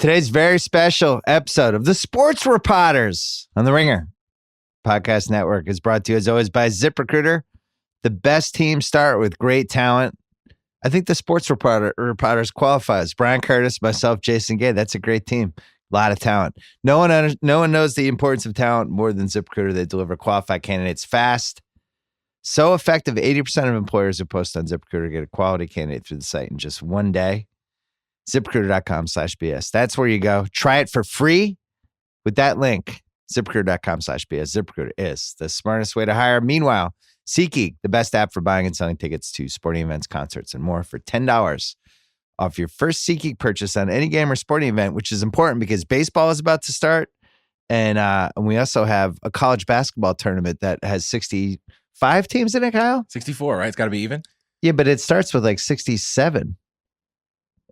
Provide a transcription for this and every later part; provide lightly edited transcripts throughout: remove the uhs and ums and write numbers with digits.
Today's very special episode of the Sports Repodders on the Ringer Podcast Network is brought to you as always by ZipRecruiter. The best teams start with great talent. I think the Sports Repodders qualifies. Brian Curtis, myself, Jason Gay. That's a great team. A lot of talent. No one knows the importance of talent more than ZipRecruiter. They deliver qualified candidates fast. So effective, 80% of employers who post on ZipRecruiter get a quality candidate through the site in just one day. ZipRecruiter.com/BS. That's where you go. Try it for free with that link. ZipRecruiter.com/BS. ZipRecruiter is the smartest way to hire. Meanwhile, SeatGeek, the best app for buying and selling tickets to sporting events, concerts, and more for $10 off your first SeatGeek purchase on any game or sporting event, which is important because baseball is about to start. And we also have a college basketball tournament that has 65 teams in it, Kyle? 64, right? It's got to be even? Yeah, but it starts with like 67.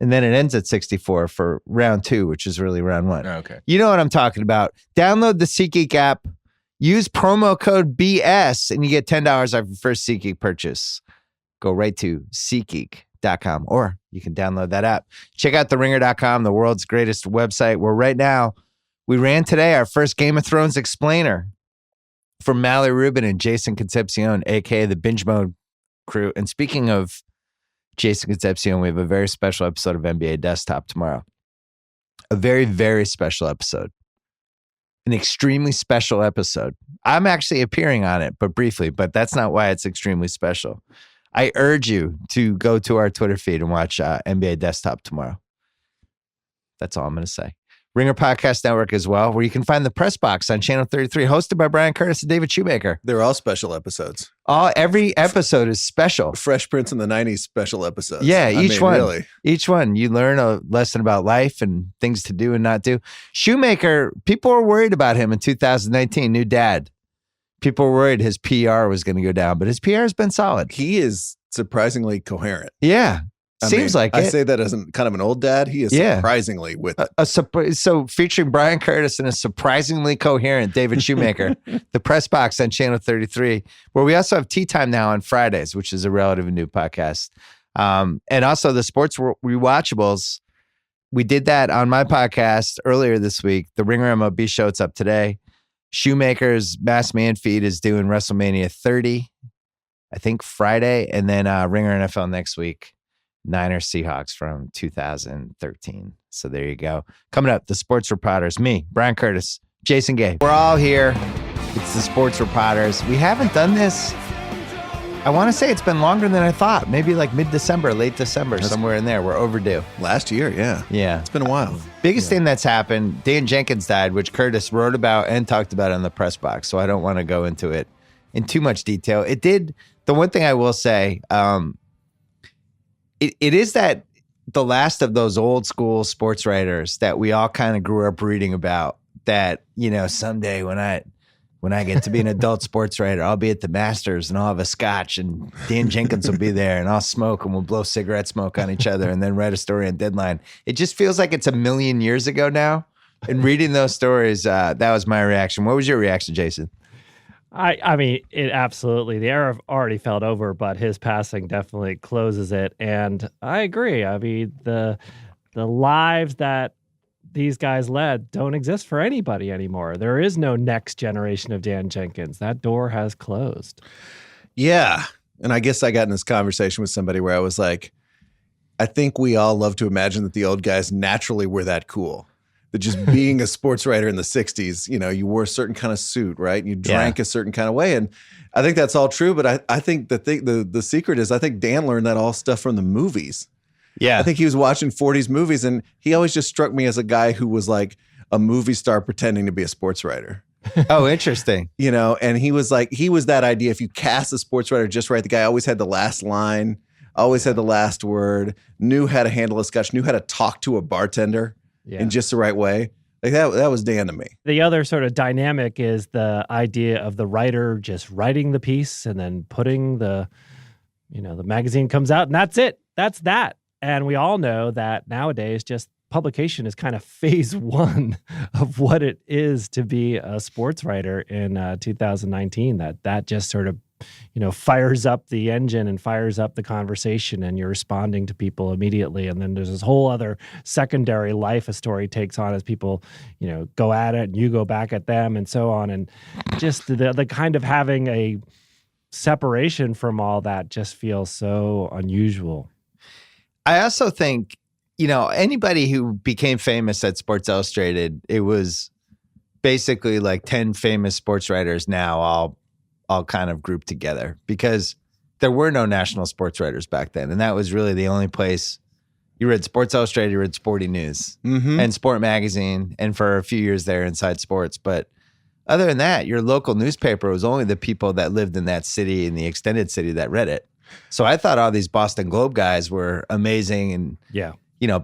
And then it ends at 64 for round 2, which is really round 1. Oh, okay. You know what I'm talking about. Download the SeatGeek app. Use promo code BS, and you get $10 off your first SeatGeek purchase. Go right to SeatGeek.com, or you can download that app. Check out TheRinger.com, the world's greatest website, where right now we ran today our first Game of Thrones explainer from Mallory Rubin and Jason Concepcion, a.k.a. the Binge Mode crew. And speaking of Jason Concepcion, we have a very special episode of NBA Desktop tomorrow. A very, very special episode. An extremely special episode. I'm actually appearing on it, but briefly, but that's not why it's extremely special. I urge you to go to our Twitter feed and watch NBA Desktop tomorrow. That's all I'm going to say. Ringer Podcast Network as well, where you can find the Press Box on Channel 33, hosted by Brian Curtis and David Shoemaker. They're all special episodes. Every episode is special. Fresh Prince in the 90s special episodes. Yeah, each one. Really. Each one. You learn a lesson about life and things to do and not do. Shoemaker, people were worried about him in 2019, new dad. People were worried his PR was going to go down, but his PR has been solid. He is surprisingly coherent. Yeah. Seems like I it. say that as kind of an old dad. He is surprisingly with it. So featuring Brian Curtis and a surprisingly coherent David Shoemaker, the Press Box on Channel 33, where we also have Tea Time now on Fridays, which is a relatively new podcast. And also the Sports Rewatchables. We did that on my podcast earlier this week. The Ringer MLB show, it's up today. Shoemaker's Mass Man feed is doing WrestleMania 30, I think Friday, and then Ringer NFL next week. Niners Seahawks from 2013. So there you go. Coming up, the Sports Repodders. Me, Brian Curtis, Jason Gay. We're all here. It's the Sports Repodders. We haven't done this. I want to say it's been longer than I thought. Maybe like mid-December, late December, somewhere in there. We're overdue. Last year, yeah. Yeah. It's been a while. Biggest thing that's happened, Dan Jenkins died, which Curtis wrote about and talked about on the Press Box. So I don't want to go into it in too much detail. It did. The one thing I will say, It is that the last of those old school sports writers that we all kind of grew up reading about, that, you know, someday when I get to be an adult sports writer, I'll be at the Masters and I'll have a scotch and Dan Jenkins will be there and I'll smoke and we'll blow cigarette smoke on each other and then write a story on Deadline. It just feels like it's a million years ago now. And reading those stories, that was my reaction. What was your reaction, Jason? I mean, it absolutely, the era already felt over, but his passing definitely closes it. And I agree. I mean, the lives that these guys led don't exist for anybody anymore. There is no next generation of Dan Jenkins. That door has closed. Yeah. And I guess I got in this conversation with somebody where I was like, I think we all love to imagine that the old guys naturally were that cool. That just being a sports writer in the 60s, you know, you wore a certain kind of suit, right? You drank a certain kind of way. And I think that's all true. But I think the secret is I think Dan learned that all stuff from the movies. Yeah. I think he was watching 40s movies and he always just struck me as a guy who was like a movie star pretending to be a sports writer. Oh, interesting. You know, and he was that idea. If you cast a sports writer just right, the guy always had the last line, always had the last word, knew how to handle a sketch, knew how to talk to a bartender. In just the right way. Like that was Dan to me. The other sort of dynamic is the idea of the writer just writing the piece and then putting the magazine comes out and that's it. That's that. And we all know that nowadays just publication is kind of phase one of what it is to be a sports writer in 2019. That just sort of fires up the engine and fires up the conversation, and you're responding to people immediately. And then there's this whole other secondary life a story takes on as people, go at it and you go back at them and so on. And just the kind of having a separation from all that just feels so unusual. I also think, anybody who became famous at Sports Illustrated, it was basically like 10 famous sports writers now all kind of grouped together, because there were no national sports writers back then. And that was really the only place you read Sports Illustrated, you read Sporting News and Sport Magazine, and for a few years there, Inside Sports. But other than that, your local newspaper was only the people that lived in that city, in the extended city, that read it. So I thought all these Boston Globe guys were amazing, and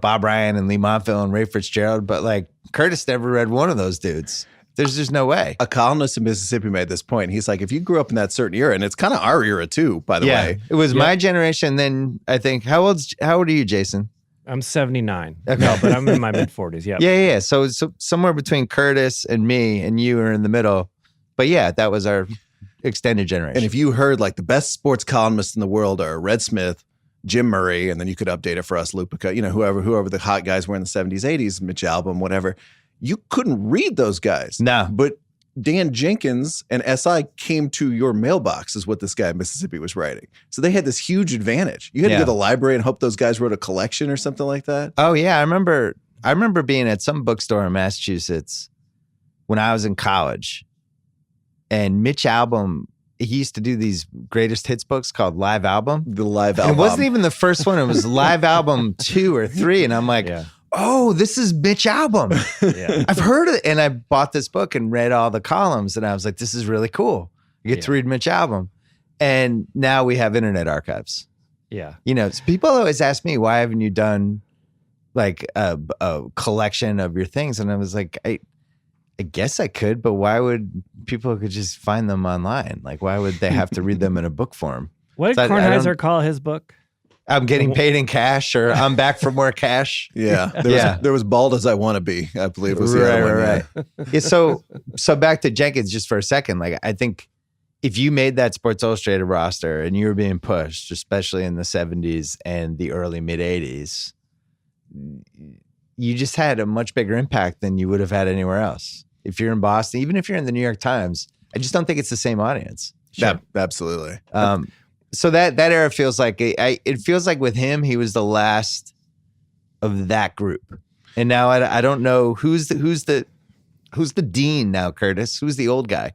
Bob Ryan and Lee Montville and Ray Fitzgerald, but like Curtis never read one of those dudes. There's just no way. A columnist in Mississippi made this point. He's like, if you grew up in that certain era, and it's kind of our era too, by the way. It was my generation. Then I think, how old are you, Jason? I'm 79. Okay. No, but I'm in my mid 40s. Yeah. Yeah. So somewhere between Curtis and me and you are in the middle. But yeah, that was our extended generation. And if you heard like the best sports columnists in the world are Red Smith, Jim Murray, and then you could update it for us, Lupica, whoever the hot guys were in the 70s, 80s, Mitch Albom, whatever. You couldn't read those guys. No. But Dan Jenkins and SI came to your mailbox, is what this guy in Mississippi was writing. So they had this huge advantage. You had to go to the library and hope those guys wrote a collection or something like that. Oh, yeah. I remember being at some bookstore in Massachusetts when I was in college. And Mitch Albom, he used to do these greatest hits books called Live Album. The Live Album. It wasn't even the first one. It was Live Album 2 or 3. And I'm like, oh, this is Mitch Albom. I've heard it. And I bought this book and read all the columns. And I was like, this is really cool. You get to read Mitch Albom. And now we have internet archives. Yeah. People always ask me, why haven't you done like a collection of your things? And I was like, I guess I could, but why would people could just find them online? Like, why would they have to read them in a book form? What did Kornheiser call his book? I'm getting paid in cash, or I'm back for more cash. Yeah. There was Bald as I Want to Be, I believe was the other one. Yeah, so back to Jenkins just for a second. Like, I think if you made that Sports Illustrated roster and you were being pushed, especially in the 70s and the early mid 80s, you just had a much bigger impact than you would have had anywhere else. If you're in Boston, even if you're in the New York Times, I just don't think it's the same audience. Sure. Absolutely. So that era feels like it feels like with him, he was the last of that group. And now I don't know who's the dean now, Curtis. Who's the old guy?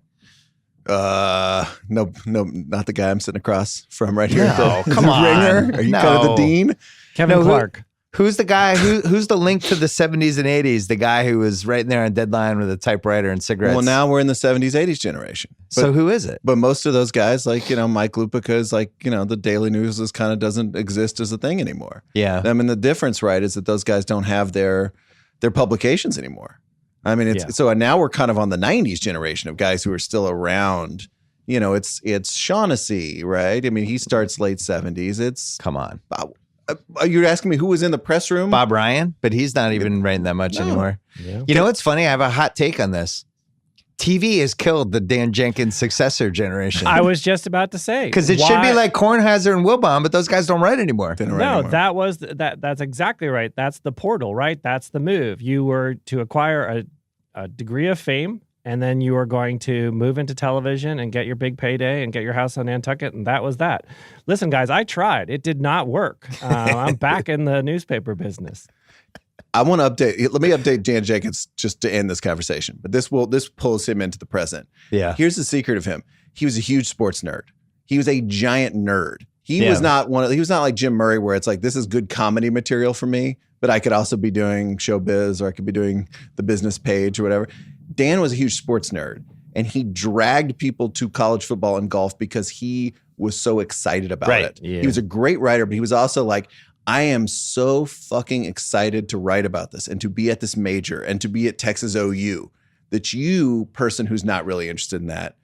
No, not the guy I'm sitting across from right here. No, come on. Ringer? Are you kind of the dean? Kevin Clark. Who's the guy? Who's the link to the 70s and 80s? The guy who was right there on deadline with a typewriter and cigarettes. Well, now we're in the 70s, 80s generation. So who is it? But most of those guys, like, Mike Lupica is like, the Daily News is kind of doesn't exist as a thing anymore. Yeah. I mean, the difference, right, is that those guys don't have their publications anymore. I mean, so now we're kind of on the 90s generation of guys who are still around. It's Shaughnessy, right? I mean, he starts late 70s. Come on. You're asking me who was in the press room? Bob Ryan, but he's not even writing that much anymore. Yeah. You know what's funny? I have a hot take on this. TV has killed the Dan Jenkins successor generation. I was just about to say. Because it should be like Kornheiser and Wilbon, but those guys don't write anymore. That's exactly right. That's the portal, right? That's the move. You were to acquire a degree of fame, and then you were going to move into television and get your big payday and get your house on Nantucket, and that was that. Listen, guys, I tried. It did not work. I'm back in the newspaper business. I want to update. Let me update Dan Jenkins just to end this conversation. But this pulls him into the present. Yeah. Here's the secret of him. He was a huge sports nerd. He was a giant nerd. He was not like Jim Murray, where it's like, this is good comedy material for me, but I could also be doing showbiz, or I could be doing the business page or whatever. Dan was a huge sports nerd, and he dragged people to college football and golf because he was so excited about it. Yeah. He was a great writer, but he was also like, I am so fucking excited to write about this and to be at this major and to be at Texas OU that you, person who's not really interested in that,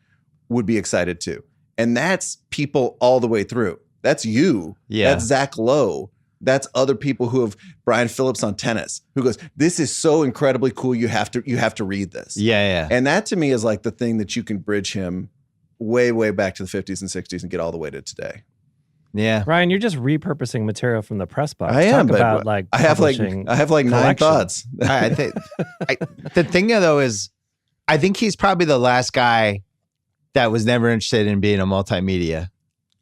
would be excited too. And that's people all the way through. That's you. Yeah. That's Zach Lowe. That's other people who have Brian Phillips on tennis, who goes, this is so incredibly cool. You have to read this. Yeah. And that to me is like the thing that you can bridge him way, way back to the 50s and 60s and get all the way to today. Yeah. Ryan, you're just repurposing material from the press box. I am, Talk but about like I have like publishing 9 collection. thoughts. I think the thing though is, I think he's probably the last guy that was never interested in being a multimedia.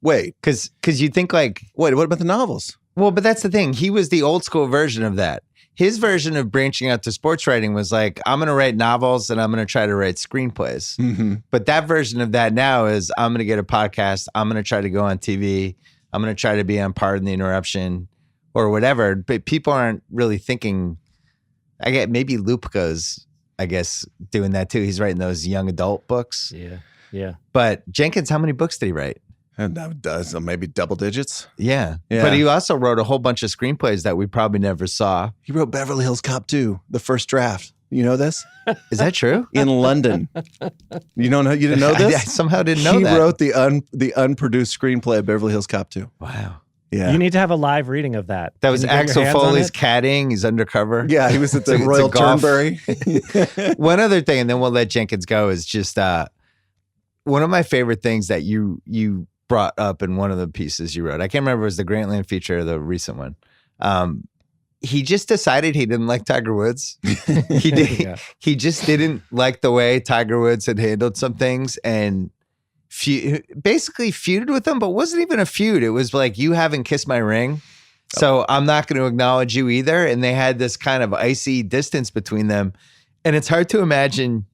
Wait, Because you think like, what about the novels? well, but that's the thing. He was the old school version of that. His version of branching out to sports writing was like, I'm going to write novels and I'm going to try to write screenplays. Mm-hmm. But that version of that now is, I'm going to get a podcast. I'm going to try to go on TV. I'm going to try to be on Pardon the Interruption or whatever. But people aren't really thinking. I get maybe Lupka's, I guess, doing that too. He's writing those young adult books. Yeah. But Jenkins, how many books did he write? And that does maybe double digits. Yeah. Yeah. But he also wrote a whole bunch of screenplays that we probably never saw. He wrote Beverly Hills Cop 2, the first draft. You know this? Is that true? In London. You don't know? You didn't know I this? somehow didn't know he that. wrote the unproduced screenplay of Beverly Hills Cop 2. Wow. Yeah. You need to have a live reading of that. That was Can you get Axel your hands on Foley's it? caddying. He's undercover. Yeah, he was at the It's a Royal golf. Turnberry. One other thing, and then we'll let Jenkins go, is just one of my favorite things that you brought up in one of the pieces you wrote. I can't remember if it was the Grantland feature or the recent one. He just decided he didn't like Tiger Woods. He did. Yeah. He just didn't like the way Tiger Woods had handled some things and basically feuded with him, but wasn't even a feud. It was like, you haven't kissed my ring, so I'm not going to acknowledge you either. And they had this kind of icy distance between them. And it's hard to imagine.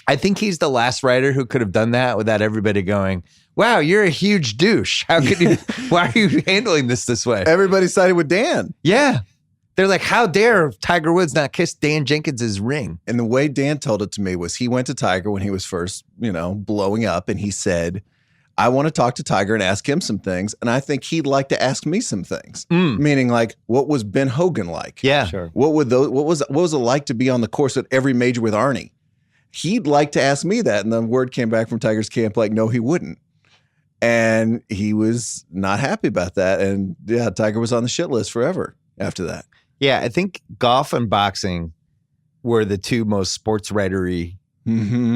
I think he's the last writer who could have done that without everybody going, wow, you're a huge douche. How could you, why are you handling this way? Everybody sided with Dan. Yeah. They're like, how dare Tiger Woods not kiss Dan Jenkins's ring? And the way Dan told it to me was he went to Tiger when he was first, blowing up. And he said, I want to talk to Tiger and ask him some things. And I think he'd like to ask me some things. Meaning like, what was Ben Hogan like? Yeah. Sure. What was it like to be on the course at every major with Arnie? He'd like to ask me that. And the word came back from Tiger's camp like, no, he wouldn't. And he was not happy about that. And yeah, Tiger was on the shit list forever after that. Yeah, I think golf and boxing were the two most sports writery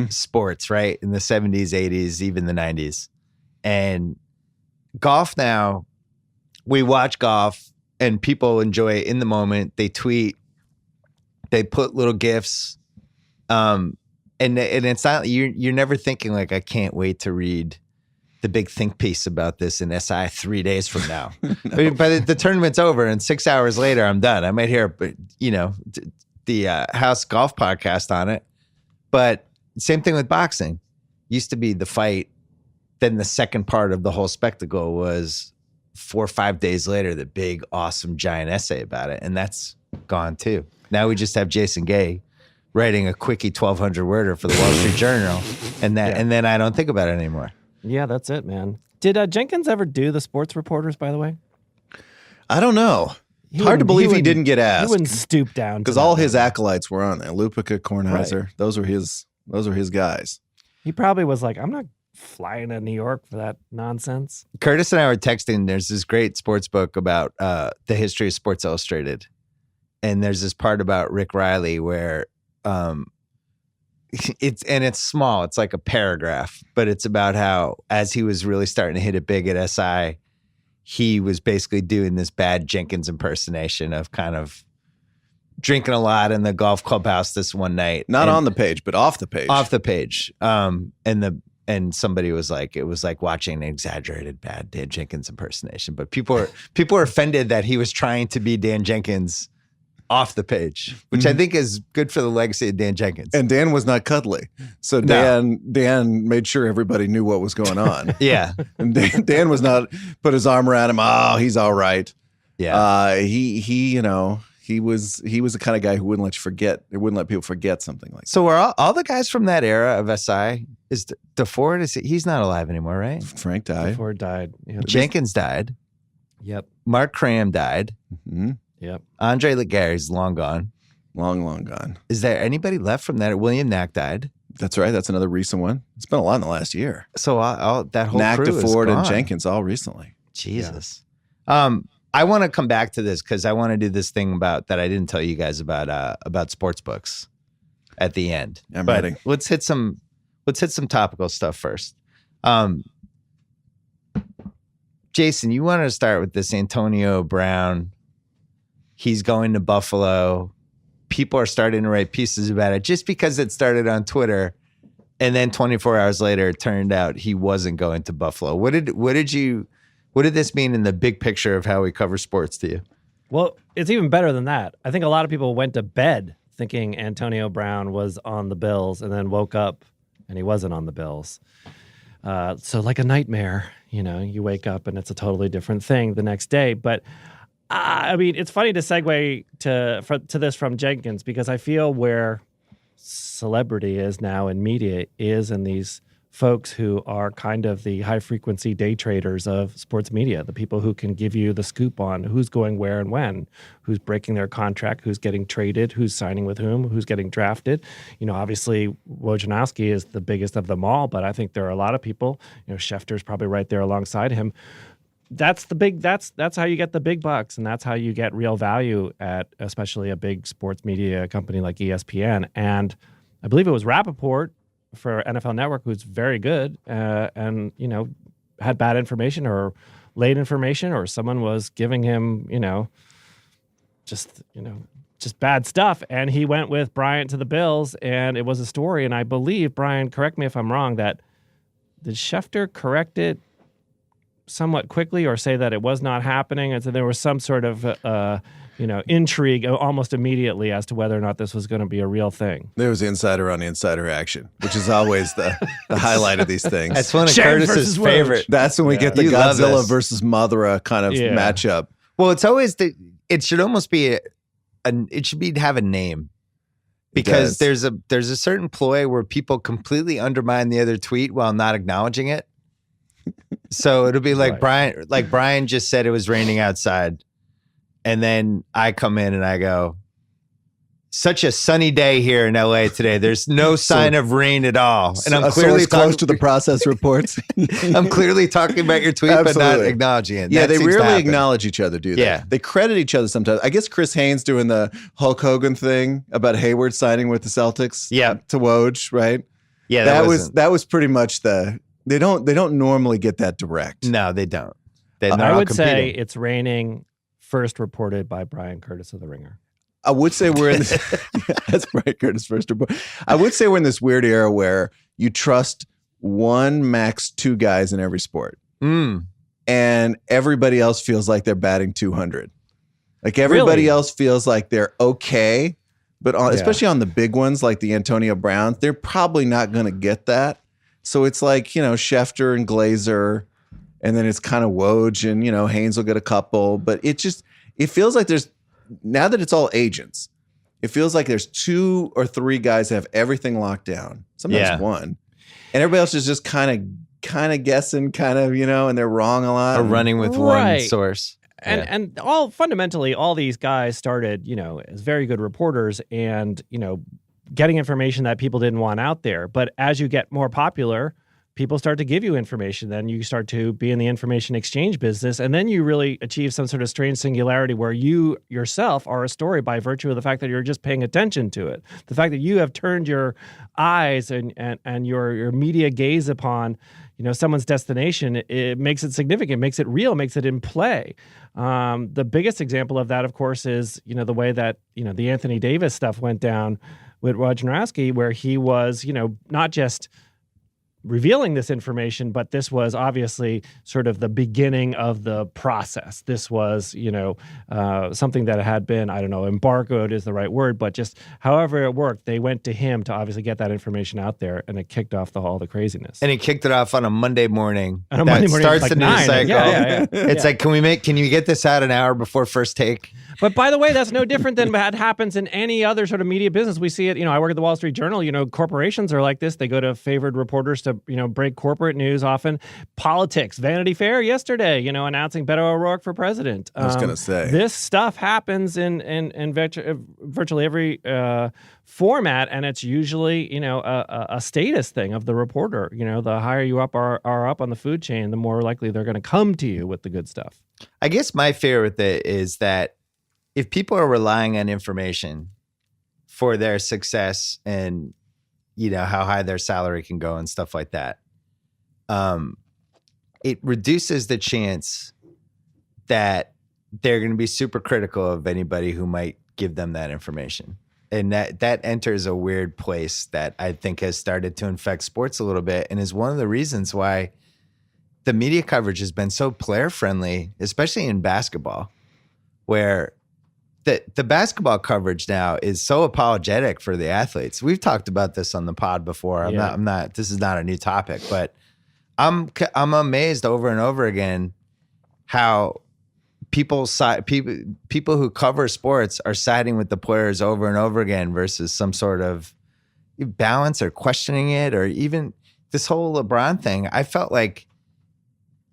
sports, right? In the 70s, 80s, even the 90s. And golf now, we watch golf and people enjoy it in the moment. They tweet, they put little GIFs. And it's not, you're never thinking like, I can't wait to read the big think piece about this in SI 3 days from now. I mean, by the tournament's over and 6 hours later, I'm done. I might hear, the House Golf podcast on it. But same thing with boxing. Used to be the fight. Then the second part of the whole spectacle was 4 or 5 days later, the big, awesome, giant essay about it. And that's gone too. Now we just have Jason Gay writing a quickie 1,200 worder for the Wall Street Journal. And then I don't think about it anymore. Yeah, that's it, man. Did Jenkins ever do the sports reporters, by the way? I don't know. Hard to believe he didn't get asked. He wouldn't stoop down. Because all his acolytes were on there. Lupica, Kornheiser. Right. Those were his guys. He probably was like, I'm not flying to New York for that nonsense. Curtis and I were texting. There's this great sports book about the history of Sports Illustrated. And there's this part about Rick Riley where it's small. It's like a paragraph, but it's about how as he was really starting to hit it big at SI, he was basically doing this bad Jenkins impersonation of kind of drinking a lot in the golf clubhouse this one night. Not on the page, but off the page. Off the page. And somebody was like, it was like watching an exaggerated bad Dan Jenkins impersonation. But people were offended that he was trying to be Dan Jenkins off the page, which I think is good for the legacy of Dan Jenkins. And Dan was not cuddly. So Dan made sure everybody knew what was going on. Yeah. And Dan was not put his arm around him. Oh, he's all right. Yeah. He was the kind of guy who wouldn't let you forget. It wouldn't let people forget something like that. So are all the guys from that era of SI, is DeFord, he's not alive anymore, right? Frank died. DeFord died. Yeah. Jenkins died. Yep. Mark Cram died. Mm-hmm. Yep. Andre Legary's long gone. Long gone. Is there anybody left from that? William Knack died. That's right. That's another recent one. It's been a lot in the last year. So all that whole Knack, crew is DeFord, gone. and Jenkins all recently. Jesus. Yeah. I want to come back to this because I want to do this thing about that I didn't tell you guys about sports books at the end. I'm ready. Let's hit some topical stuff first. Jason, you wanted to start with this Antonio Brown. He's going to Buffalo. People are starting to write pieces about it just because it started on Twitter. And then 24 hours later, it turned out he wasn't going to Buffalo. What did this mean in the big picture of how we cover sports to you? Well, it's even better than that. I think a lot of people went to bed thinking Antonio Brown was on the Bills and then woke up and he wasn't on the Bills. So like a nightmare, you wake up and it's a totally different thing the next day. But I mean, it's funny to segue to this from Jenkins, because I feel where celebrity is now in media is in these folks who are kind of the high frequency day traders of sports media, the people who can give you the scoop on who's going where and when, who's breaking their contract, who's getting traded, who's signing with who's getting drafted. Obviously Wojnarowski is the biggest of them all, but I think there are a lot of people, Schefter's probably right there alongside him. That's how you get the big bucks, and that's how you get real value at especially a big sports media company like ESPN. And I believe it was Rappaport for NFL Network, who's very good, and had bad information or late information, or someone was giving him just bad stuff, and he went with Bryant to the Bills, and it was a story. And I believe, Brian, correct me if I'm wrong, that did Schefter correct it somewhat quickly or say that it was not happening, and so there was some sort of intrigue almost immediately as to whether or not this was going to be a real thing. There was insider on insider action, which is always the highlight of these things. That's one of Curtis's favorite. That's when we get the You love Godzilla this. versus Mothra kind of matchup. Well, it's always it should almost be it should have a name, because there's a certain ploy where people completely undermine the other tweet while not acknowledging it. So it'll be like Brian just said it was raining outside. And then I come in and I go, such a sunny day here in LA today. There's no sign of rain at all. And I'm clearly close to the process reports. I'm clearly talking about your tweet, but not acknowledging it. Yeah, they rarely acknowledge each other, do they? Yeah. They credit each other sometimes. I guess Chris Haynes doing the Hulk Hogan thing about Hayward signing with the Celtics. Yeah. To Woj, right? Yeah, that was pretty much they don't normally get that direct. No, they don't. I would say it's raining, first reported by Brian Curtis of The Ringer. I would say we're in this. That's Brian Curtis' first report. I would say we're in this weird era where you trust one, max two guys in every sport. And everybody else feels like they're batting 200. Like everybody else feels like they're okay, but especially on the big ones like the Antonio Browns, they're probably not going to get that. So it's like, Schefter and Glazer, and then it's kind of Woj, and, Haynes will get a couple. But it feels like now that it's all agents, it feels like there's 2 or 3 guys that have everything locked down. Sometimes one. And everybody else is just kind of guessing, and they're wrong a lot. Or running with one source. And fundamentally, all these guys started, as very good reporters and, getting information that people didn't want out there. But as you get more popular, people start to give you information. Then you start to be in the information exchange business. And then you really achieve some sort of strange singularity where you yourself are a story by virtue of the fact that you're just paying attention to it. The fact that you have turned your eyes and your media gaze upon someone's destination, it makes it significant, makes it real, makes it in play. The biggest example of that, of course, is, the way that, the Anthony Davis stuff went down with Wojnarowski, where he was, not just revealing this information, but this was obviously sort of the beginning of the process. This was, something that had been, I don't know, embargoed is the right word, but just however it worked, they went to him to obviously get that information out there, and it kicked off all the craziness. And he kicked it off on a Monday morning. On a Monday morning, starts like the news 9. cycle. Yeah. It's like, can you get this out an hour before first take? But by the way, that's no different than what happens in any other sort of media business. We see it, I work at the Wall Street Journal, corporations are like this. They go to favored reporters to, break corporate news often. Politics, Vanity Fair yesterday, announcing Beto O'Rourke for president. I was going to say. This stuff happens in virtually every format, and it's usually, a status thing of the reporter. The higher you are up on the food chain, the more likely they're going to come to you with the good stuff. I guess my fear with it is that if people are relying on information for their success and, how high their salary can go and stuff like that, it reduces the chance that they're going to be super critical of anybody who might give them that information. And that enters a weird place that I think has started to infect sports a little bit, and is one of the reasons why the media coverage has been so player friendly, especially in basketball, where the basketball coverage now is so apologetic for the athletes. We've talked about this on the pod before. I'm not, this is not a new topic, but I'm amazed over and over again how people who cover sports are siding with the players over and over again versus some sort of balance or questioning it, or even this whole LeBron thing. I felt like,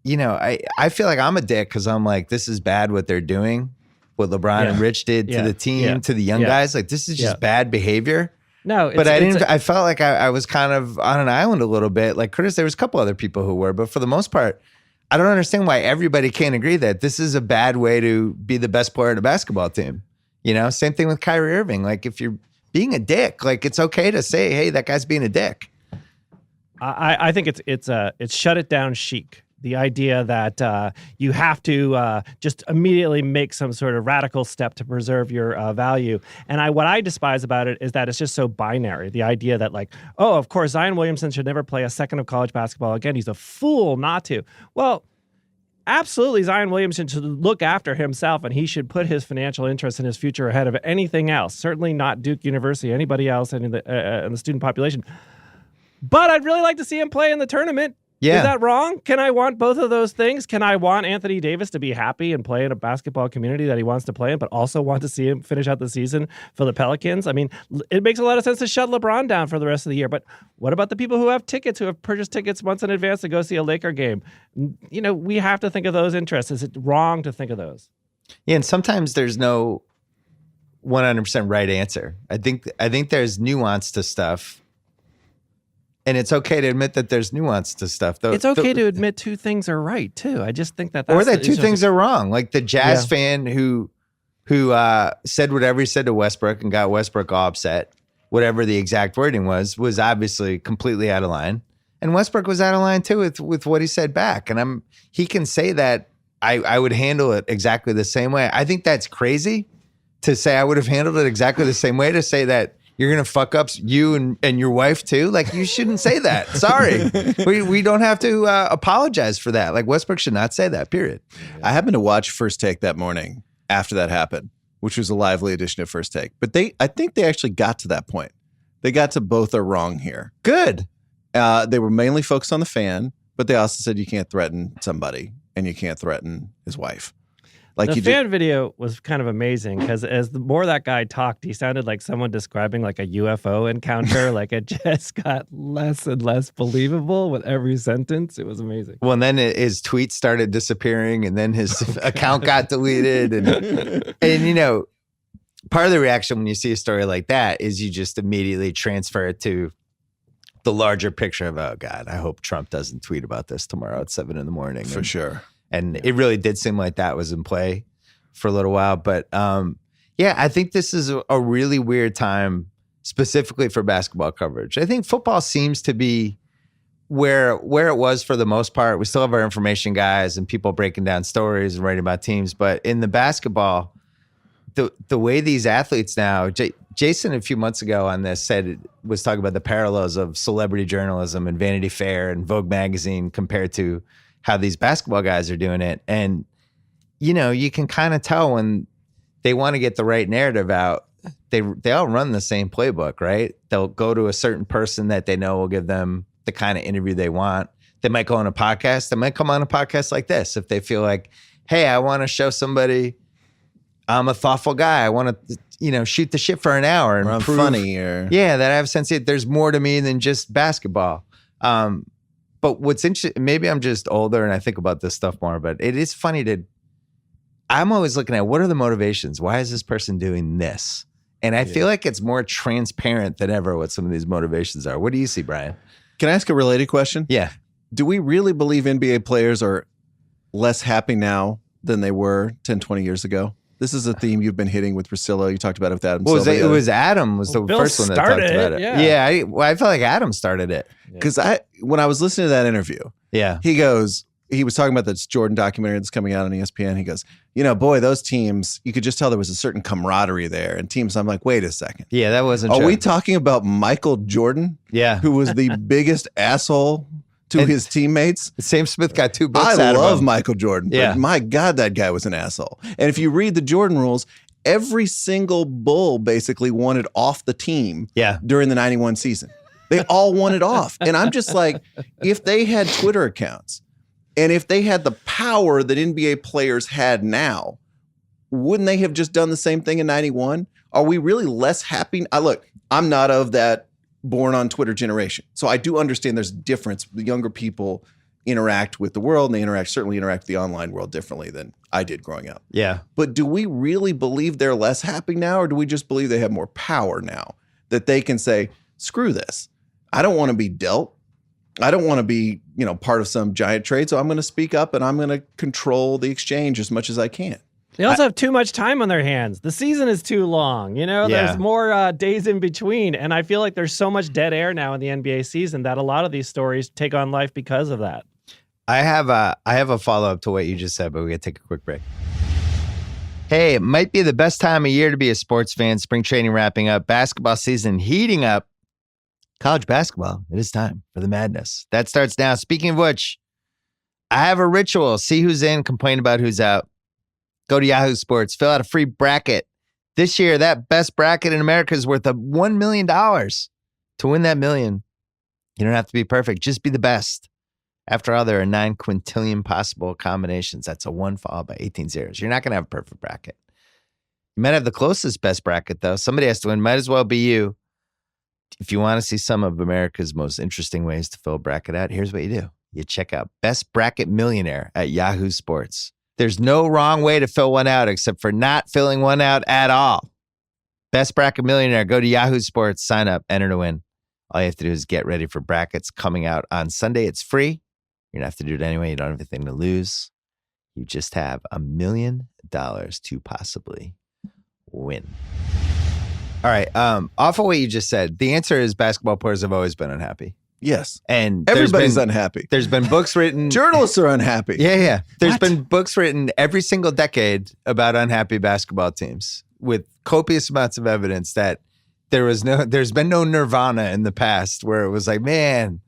I feel like I'm a dick because I'm like, this is bad what they're doing, what LeBron and Rich did to the team, to the young guys. Like, this is just bad behavior. No, but I felt like I was kind of on an island a little bit. Like, Curtis, there was a couple other people who were, but for the most part, I don't understand why everybody can't agree that this is a bad way to be the best player of the basketball team. Same thing with Kyrie Irving. Like, if you're being a dick, like, it's okay to say, hey, that guy's being a dick. I think it's shut it down chic. The idea that you have to just immediately make some sort of radical step to preserve your value. And what I despise about it is that it's just so binary. The idea that, like, oh, of course, Zion Williamson should never play a second of college basketball again. He's a fool not to. Well, absolutely, Zion Williamson should look after himself, and he should put his financial interests and his future ahead of anything else. Certainly not Duke University, anybody else in the student population. But I'd really like to see him play in the tournament. Yeah. Is that wrong? Can I want both of those things? Can I want Anthony Davis to be happy and play in a basketball community that he wants to play in, but also want to see him finish out the season for the Pelicans? I mean, it makes a lot of sense to shut LeBron down for the rest of the year, but what about the people who have tickets, who have purchased tickets months in advance to go see a Laker game? We have to think of those interests. Is it wrong to think of those? Yeah, and sometimes there's no 100% right answer. I think there's nuance to stuff. And it's okay to admit that there's nuance to stuff, though. It's okay to admit two things are right too. I just think that's or that two things are wrong. Like the Jazz fan who said whatever he said to Westbrook and got Westbrook all upset, whatever the exact wording was obviously completely out of line. And Westbrook was out of line too with what he said back. And he can say that I would handle it exactly the same way. I think that's crazy to say I would have handled it exactly the same way, to say that you're going to fuck up you and your wife too. Like, you shouldn't say that. Sorry. We don't have to apologize for that. Like, Westbrook should not say that, period. I happened to watch First Take that morning after that happened, which was a lively edition of First Take. But I think they actually got to that point. They got to both are wrong here. Good. They were mainly focused on the fan, but they also said you can't threaten somebody and you can't threaten his wife. Like, the fan video was kind of amazing because the more that guy talked, he sounded like someone describing like a UFO encounter. Like, it just got less and less believable with every sentence. It was amazing. Well, and then his tweets started disappearing, and then his account got deleted. And part of the reaction when you see a story like that is you just immediately transfer it to the larger picture of, oh God, I hope Trump doesn't tweet about this tomorrow at 7 a.m. For sure. And it really did seem like that was in play for a little while. But I think this is a really weird time specifically for basketball coverage. I think football seems to be where it was for the most part. We still have our information guys and people breaking down stories and writing about teams. But in the basketball, the way these athletes now, Jason a few months ago on this was talking about the parallels of celebrity journalism and Vanity Fair and Vogue magazine compared to how these basketball guys are doing it. And, you can kind of tell when they want to get the right narrative out, they all run the same playbook, right? They'll go to a certain person that they know will give them the kind of interview they want. They might go on a podcast. They might come on a podcast like this if they feel like, hey, I want to show somebody I'm a thoughtful guy. I want to, shoot the shit for an hour and prove funny or that I have a sense that there's more to me than just basketball. But what's interesting, maybe I'm just older and I think about this stuff more, but it is funny I'm always looking at what are the motivations? Why is this person doing this? And I feel like it's more transparent than ever what some of these motivations are. What do you see, Brian? Can I ask a related question? Yeah. Do we really believe NBA players are less happy now than they were 10, 20 years ago? This is a theme you've been hitting with Priscilla. You talked about it with Adam. Well, it was Adam was the Bill first one that talked about it. Yeah, I felt like Adam started it. Because when I was listening to that interview, Yeah. He was talking about this Jordan documentary that's coming out on ESPN. He goes, boy, those teams, you could just tell there was a certain camaraderie there. And teams, I'm like, wait a second. Yeah, that wasn't Are true. we talking about Michael Jordan? Yeah. Who was the biggest asshole to his teammates? Sam Smith got 2 books I out of love him. Michael Jordan, but Yeah. my God, that guy was an asshole. And if you read the Jordan rules, every single Bull basically wanted off the team during the 91 season. They all wanted off. And I'm just like, if they had Twitter accounts and if they had the power that NBA players had now, wouldn't they have just done the same thing in 91? Are we really less happy? Look, I'm not of that born on Twitter generation. So I do understand there's a difference. The younger people interact with the world, and they certainly interact with the online world differently than I did growing up. Yeah. But do we really believe they're less happy now, or do we just believe they have more power now that they can say, screw this. I don't want to be dealt. I don't want to be, part of some giant trade. So I'm going to speak up and I'm going to control the exchange as much as I can. They also have too much time on their hands. The season is too long. There's more days in between. And I feel like there's so much dead air now in the NBA season that a lot of these stories take on life because of that. I have a follow-up to what you just said, but we got to take a quick break. Hey, it might be the best time of year to be a sports fan. Spring training wrapping up, basketball season heating up. College basketball, it is time for the madness. That starts now. Speaking of which, I have a ritual. See who's in, complain about who's out. Go to Yahoo Sports, fill out a free bracket. This year, that best bracket in America is worth $1 million. To win that million, you don't have to be perfect. Just be the best. After all, there are 9 quintillion possible combinations. That's a 1 followed by 18 zeros. You're not going to have a perfect bracket. You might have the closest best bracket, though. Somebody has to win. Might as well be you. If you want to see some of America's most interesting ways to fill a bracket out, here's what you do. You check out Best Bracket Millionaire at Yahoo Sports. There's no wrong way to fill one out except for not filling one out at all. Best Bracket Millionaire. Go to Yahoo Sports, sign up, enter to win. All you have to do is get ready for brackets coming out on Sunday. It's free. You're going to have to do it anyway. You don't have anything to lose. You just have $1 million to possibly win. All right. Off of what you just said, the answer is basketball players have always been unhappy. Yes. And everybody's unhappy. There's been books written. Journalists are unhappy. Yeah. There's been books written every single decade about unhappy basketball teams with copious amounts of evidence that there's been no nirvana in the past where it was like, man,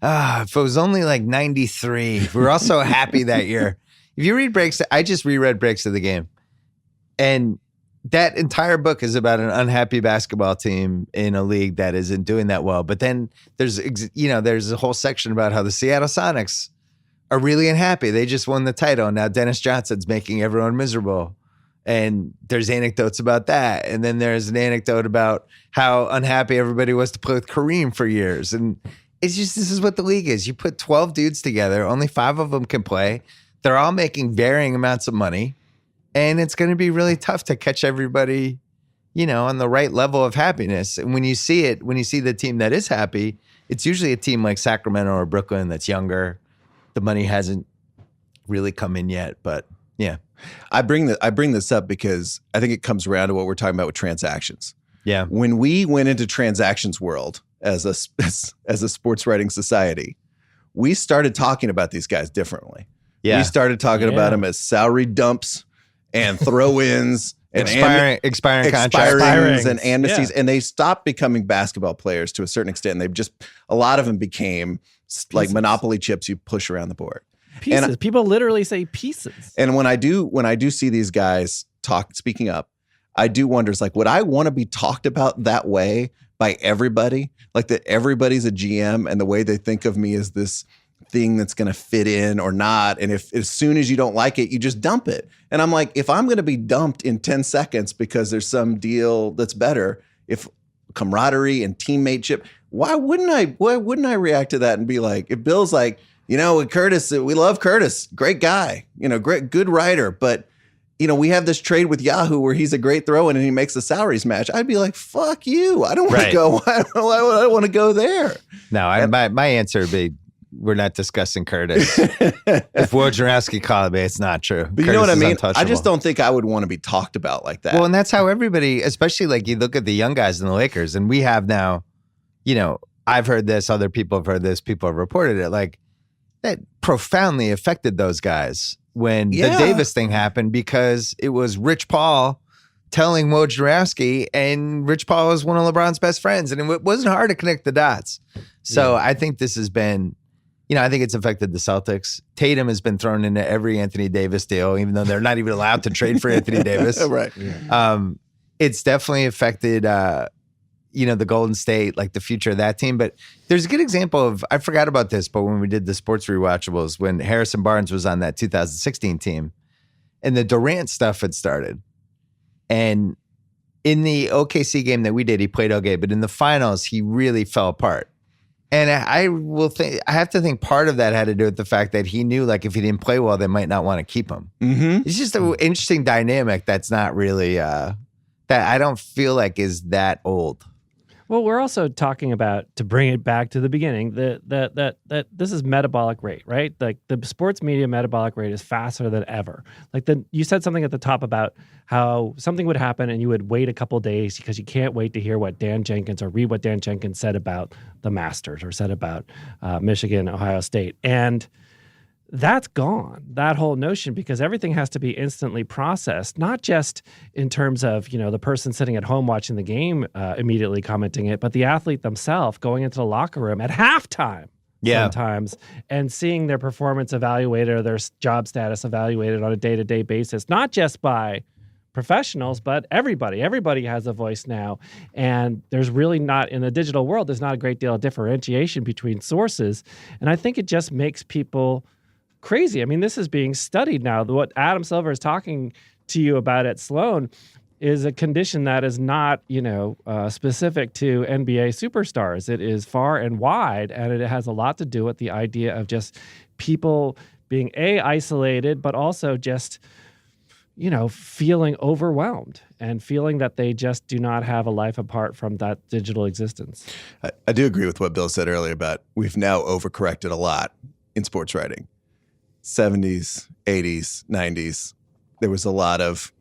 if it was only like 93, we were all so happy that year. If you read breaks, I just reread Breaks of the Game. And that entire book is about an unhappy basketball team in a league that isn't doing that well. But then there's a whole section about how the Seattle Sonics are really unhappy. They just won the title. And now Dennis Johnson's making everyone miserable. And there's anecdotes about that. And then there's an anecdote about how unhappy everybody was to play with Kareem for years. And it's just, this is what the league is. You put 12 dudes together, only 5 of them can play. They're all making varying amounts of money. And it's going to be really tough to catch everybody, on the right level of happiness. And when you see the team that is happy, it's usually a team like Sacramento or Brooklyn that's younger. The money hasn't really come in yet, but yeah. I bring this up because I think it comes around to what we're talking about with transactions. Yeah. When we went into transactions world as a sports writing society, we started talking about these guys differently. Yeah. We started talking about them as salary dumps and throw-ins and expiring contracts, and amnesties, and they stopped becoming basketball players to a certain extent. And a lot of them became like Monopoly chips you push around the board. Pieces. And people literally say pieces. And when I do see these guys speaking up, I do wonder, it's like, would I want to be talked about that way by everybody? Like that everybody's a GM and the way they think of me is this thing that's going to fit in or not. And if as soon as you don't like it, you just dump it. And I'm like, if I'm going to be dumped in 10 seconds because there's some deal that's better, if camaraderie and teammateship, why wouldn't I react to that and be like, if Bill's like, with Curtis, we love Curtis, great guy, good writer, but we have this trade with Yahoo where he's a great throw-in and he makes the salaries match. I'd be like, fuck you. I don't want to go. I don't want to go there. No, my answer would be, we're not discussing Curtis. If Wojnarowski called me, it's not true. But Curtis, you know what I mean? I just don't think I would want to be talked about like that. Well, and that's how everybody, especially like you look at the young guys in the Lakers, and we have now, I've heard this, other people have heard this, people have reported it. Like, that profoundly affected those guys when the Yeah. Davis thing happened, because it was Rich Paul telling Wojnarowski, and Rich Paul was one of LeBron's best friends, and it wasn't hard to connect the dots. So I think this has been, I think it's affected the Celtics. Tatum has been thrown into every Anthony Davis deal, even though they're not even allowed to trade for Anthony Davis. Right. It's definitely affected, the Golden State, like the future of that team. But there's a good example of, I forgot about this, but when we did the sports rewatchables, when Harrison Barnes was on that 2016 team and the Durant stuff had started. And in the OKC game that we did, he played okay, but in the finals, he really fell apart. And I have to think part of that had to do with the fact that he knew, like, if he didn't play well, they might not want to keep him. Mm-hmm. It's just an interesting dynamic that's not really, that I don't feel like is that old. Well, we're also talking about, to bring it back to the beginning, that this is metabolic rate, right? Like the sports media metabolic rate is faster than ever. Like you said something at the top about how something would happen and you would wait a couple days because you can't wait to hear what Dan Jenkins or read what Dan Jenkins said about the Masters or said about Michigan, Ohio State. And that's gone, that whole notion, because everything has to be instantly processed, not just in terms of, the person sitting at home watching the game immediately commenting it, but the athlete themselves going into the locker room at halftime sometimes and seeing their performance evaluated or their job status evaluated on a day-to-day basis, not just by professionals, but everybody. Everybody has a voice now. And there's really not, in the digital world, there's not a great deal of differentiation between sources. And I think it just makes people crazy. I mean, this is being studied now. What Adam Silver is talking to you about at Sloan is a condition that is not, specific to NBA superstars. It is far and wide, and it has a lot to do with the idea of just people being isolated, but also just, feeling overwhelmed and feeling that they just do not have a life apart from that digital existence. I do agree with what Bill said earlier about we've now overcorrected a lot in sports writing. 70s, 80s, 90s, there was a lot of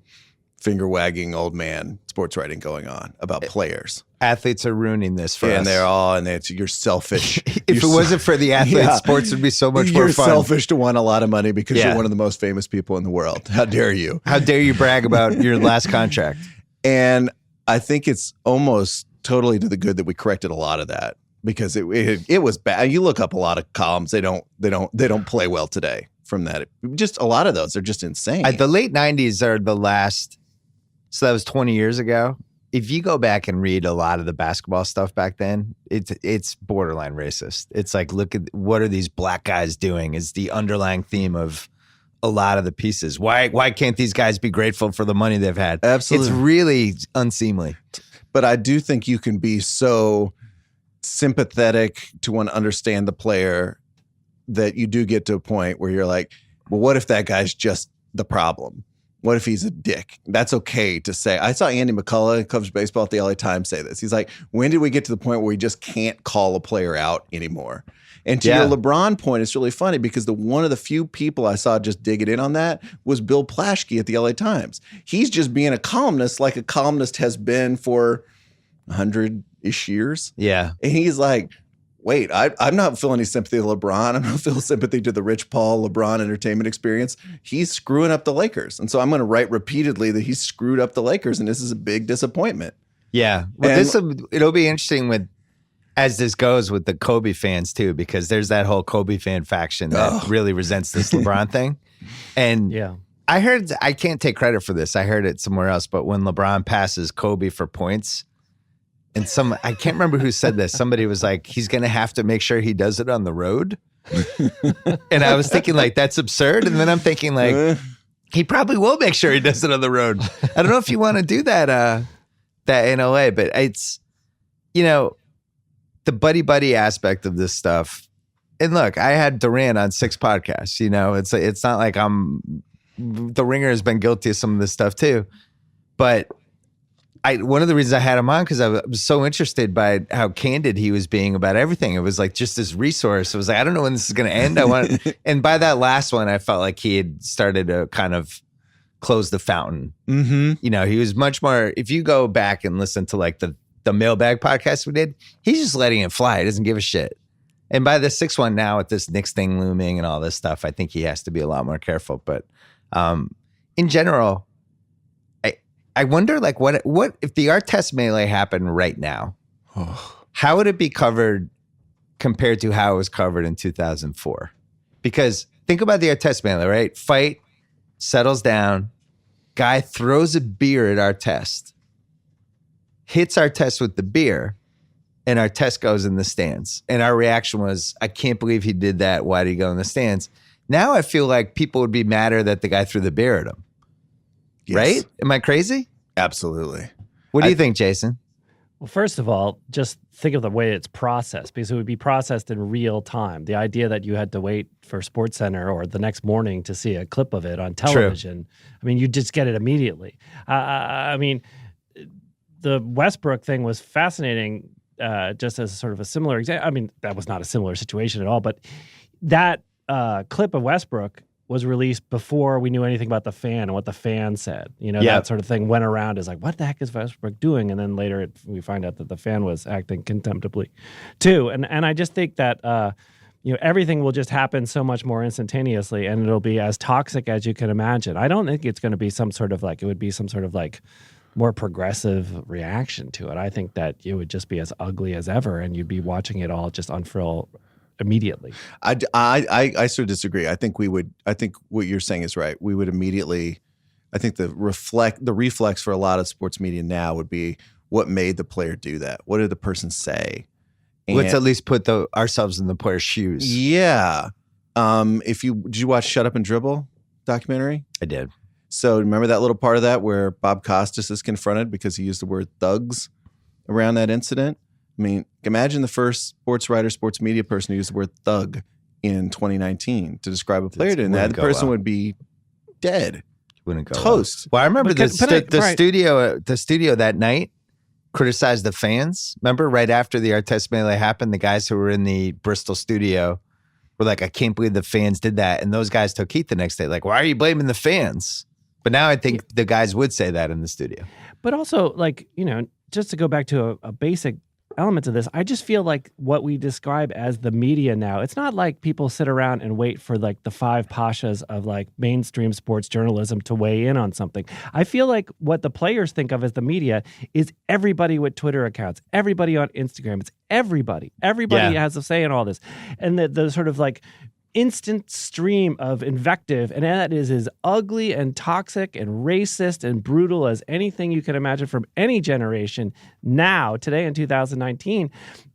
finger-wagging old man sports writing going on about players. Athletes are ruining this for us. And you're selfish. If it wasn't for the athletes, sports would be so much more fun. You're selfish to want a lot of money because you're one of the most famous people in the world. How dare you? How dare you brag about your last contract? And I think it's almost totally to the good that we corrected a lot of that, because it was bad. You look up a lot of columns, they don't play well today from that. Just a lot of those are just insane. The late 90s are the last, so that was 20 years ago. If you go back and read a lot of the basketball stuff back then, it's borderline racist. It's like, look at what are these black guys doing is the underlying theme of a lot of the pieces. Why can't these guys be grateful for the money they've had? Absolutely. It's really unseemly. But I do think you can be so sympathetic to want to understand the player that you do get to a point where you're like, well, what if that guy's just the problem? What if he's a dick? That's okay to say. I saw Andy McCullough, who covers baseball at the LA Times, say this. He's like, when did we get to the point where we just can't call a player out anymore? And to your LeBron point, it's really funny because one of the few people I saw just dig it in on that was Bill Plaschke at the LA Times. He's just being a columnist like a columnist has been for 100-ish years. Yeah. And he's like, wait, I'm not feeling any sympathy to LeBron. I'm not feeling sympathy to the Rich Paul LeBron entertainment experience. He's screwing up the Lakers. And so I'm going to write repeatedly that he's screwed up the Lakers, and this is a big disappointment. Yeah. Well, it'll be interesting as this goes with the Kobe fans too, because there's that whole Kobe fan faction that really resents this LeBron thing. And I heard, I can't take credit for this, I heard it somewhere else, but when LeBron passes Kobe for points, and I can't remember who said this. Somebody was like, he's going to have to make sure he does it on the road. And I was thinking, like, that's absurd. And then I'm thinking, like, he probably will make sure he does it on the road. I don't know if you want to do that in LA, but it's, the buddy aspect of this stuff. And look, I had Durant on 6 podcasts, it's not like the Ringer has been guilty of some of this stuff too. But one of the reasons I had him on because I was so interested by how candid he was being about everything. It was like just this resource. It was like, I don't know when this is going to end. And by that last one, I felt like he had started to kind of close the fountain. Mm-hmm. He was much more, if you go back and listen to like the mailbag podcast we did, he's just letting it fly. He doesn't give a shit. And by the sixth one now, with this Knicks thing looming and all this stuff, I think he has to be a lot more careful. But in general, I wonder, like, what if the Artest melee happened right now? How would it be covered compared to how it was covered in 2004? Because think about the Artest melee, right? Fight, settles down, guy throws a beer at Artest, hits Artest with the beer, and Artest goes in the stands. And our reaction was, I can't believe he did that. Why did he go in the stands? Now I feel like people would be madder that the guy threw the beer at him. Yes. Right? Am I crazy? Absolutely. What do you think, Jason? Well, first of all, just think of the way it's processed, because it would be processed in real time. The idea that you had to wait for SportsCenter or the next morning to see a clip of it on television, True. I mean, you just get it immediately. I mean, the Westbrook thing was fascinating, just as sort of a similar example. I mean, that was not a similar situation at all, but that clip of Westbrook was released before we knew anything about the fan and what the fan said. That sort of thing went around as like, what the heck is Westbrook doing? And then later we find out that the fan was acting contemptibly too. And I just think that, everything will just happen so much more instantaneously, and it'll be as toxic as you can imagine. I don't think it's going to be some sort of more progressive reaction to it. I think that it would just be as ugly as ever, and you'd be watching it all just unfurl immediately. I sort of disagree. I think what you're saying is right. We would immediately, I think the reflex for a lot of sports media now would be, what made the player do that? What did the person say? And let's at least put ourselves in the player's shoes. Yeah. Did you watch Shut Up and Dribble documentary? I did. So remember that little part of that where Bob Costas is confronted because he used the word thugs around that incident? I mean, imagine the first sports writer, sports media person who used the word thug in 2019 to describe a player doing that. The person would be dead. Wouldn't go toast. Well, I remember the studio that night criticized the fans. Remember, right after the Artest melee happened, the guys who were in the Bristol studio were like, I can't believe the fans did that. And those guys took heat the next day. Like, why are you blaming the fans? But now I think the guys would say that in the studio. But also, just to go back to a basic element of this, I just feel like what we describe as the media now, it's not like people sit around and wait for like the five pashas of like mainstream sports journalism to weigh in on something. I feel like what the players think of as the media is everybody with Twitter accounts, everybody on Instagram. It's everybody has a say in all this. And the sort of like instant stream of invective, and that is as ugly and toxic and racist and brutal as anything you can imagine from any generation today in 2019.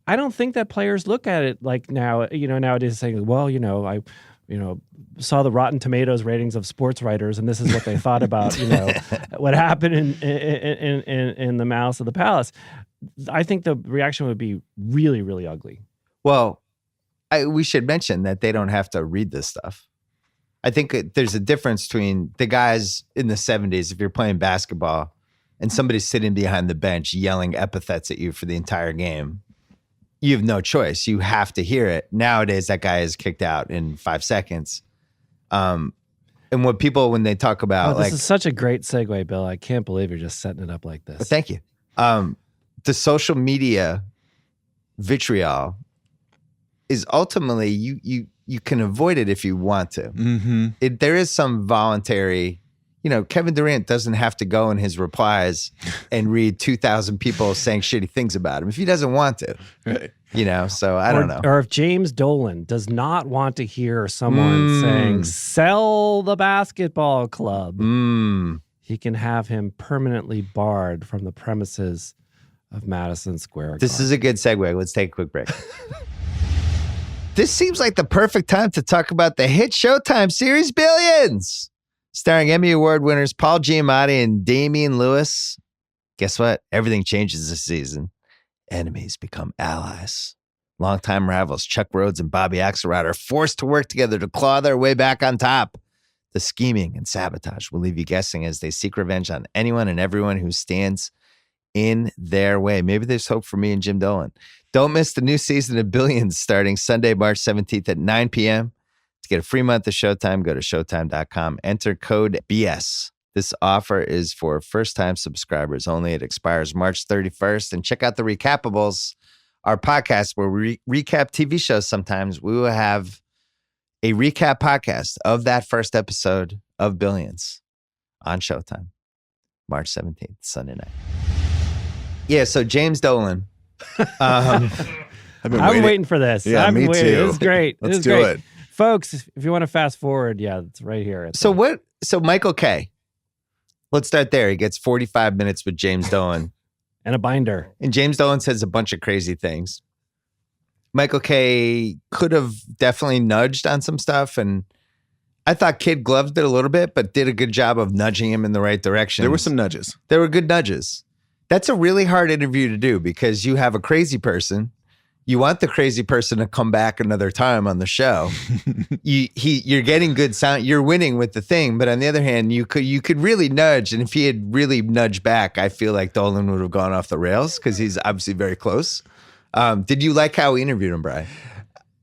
I don't think that players look at it like nowadays saying, well, I saw the Rotten Tomatoes ratings of sports writers, and this is what they thought about, what happened in the Malice of the Palace. I think the reaction would be really, really ugly. Well, we should mention that they don't have to read this stuff. I think there's a difference between the guys in the 70s, if you're playing basketball and somebody's sitting behind the bench yelling epithets at you for the entire game. You have no choice. You have to hear it. Nowadays, that guy is kicked out in 5 seconds. And what people, when they talk about this is such a great segue, Bill. I can't believe you're just setting it up like this. Well, thank you. The social media vitriol is ultimately you can avoid it if you want to. Mm-hmm. There is some voluntary, Kevin Durant doesn't have to go in his replies and read 2,000 people saying shitty things about him if he doesn't want to. Right. So I don't know. Or if James Dolan does not want to hear someone saying, sell the basketball club, he can have him permanently barred from the premises of Madison Square Garden. This is a good segue. Let's take a quick break. This seems like the perfect time to talk about the hit Showtime series Billions, starring Emmy Award winners Paul Giamatti and Damian Lewis. Guess what? Everything changes this season. Enemies become allies. Longtime rivals Chuck Rhodes and Bobby Axelrod are forced to work together to claw their way back on top. The scheming and sabotage will leave you guessing as they seek revenge on anyone and everyone who stands in their way. Maybe there's hope for me and Jim Dolan. Don't miss the new season of Billions starting Sunday, March 17th at 9 p.m. To get a free month of Showtime, go to Showtime.com. Enter code BS. This offer is for first-time subscribers only. It expires March 31st. And check out the recapables our podcast where we recap TV shows sometimes, we will have a recap podcast of that first episode of Billions on Showtime, March 17th, Sunday night. Yeah, so James Dolan. I'm waiting for this. Yeah, I'm me waiting. too. This is great. Let's do it. Folks, if you want to fast forward, it's right here. So Michael K. Let's start there. He gets 45 minutes with James Dolan. And a binder. And James Dolan says a bunch of crazy things. Michael K. could have definitely nudged on some stuff. And I thought Kid Gloves did a little bit, but did a good job of nudging him in the right direction. There were some nudges. There were good nudges. That's a really hard interview to do because you have a crazy person. You want the crazy person to come back another time on the show. You're getting good sound. You're winning with the thing, but on the other hand, you could really nudge. And if he had really nudged back, I feel like Dolan would have gone off the rails because he's obviously very close. Did you like how we interviewed him, Brian?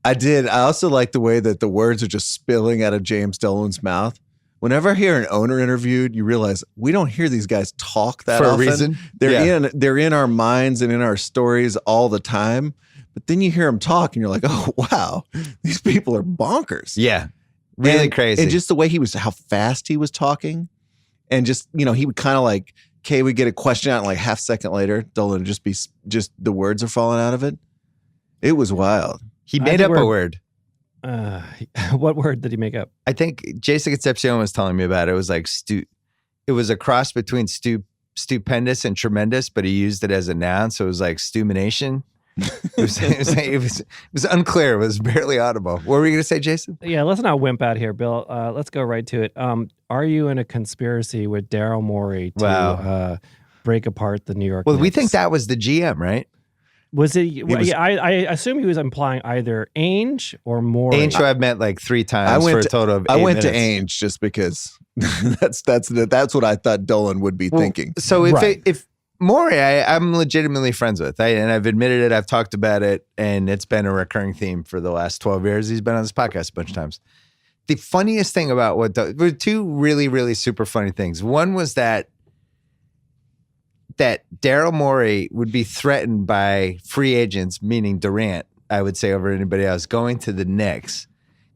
I did. I also like the way that the words are just spilling out of James Dolan's mouth. Whenever I hear an owner interviewed, you realize we don't hear these guys talk that often. For a reason. They're in our minds and in our stories all the time. But then you hear them talk and you're like, oh, wow, these people are bonkers. Yeah. Really crazy. And just the way how fast he was talking. And just, he would kind of like, Kay would get a question out and like half second later, Dolan would just be the words are falling out of it. It was wild. He made up a word. What word did he make up? I think Jason Concepcion was telling me about it. It was like it was a cross between stupendous and tremendous, but he used it as a noun. So it was like stumination. It was unclear. It was barely audible. What were you going to say, Jason? Yeah, let's not wimp out here, Bill. Let's go right to it. Are you in a conspiracy with Daryl Morey to break apart the New York Knicks? We think that was the GM, right? Was it? I assume he was implying either Ainge or Morey. Ainge, who I've met like 3 times for a total of 8 I went minutes. to Ainge just because that's what I thought Dolan would be thinking. So if Morey, I'm legitimately friends with, and I've admitted it. I've talked about it, and it's been a recurring theme for the last 12 years. He's been on this podcast a bunch of times. The funniest thing about there were 2 really, really super funny things. One was that Daryl Morey would be threatened by free agents, meaning Durant, I would say, over anybody else, going to the Knicks.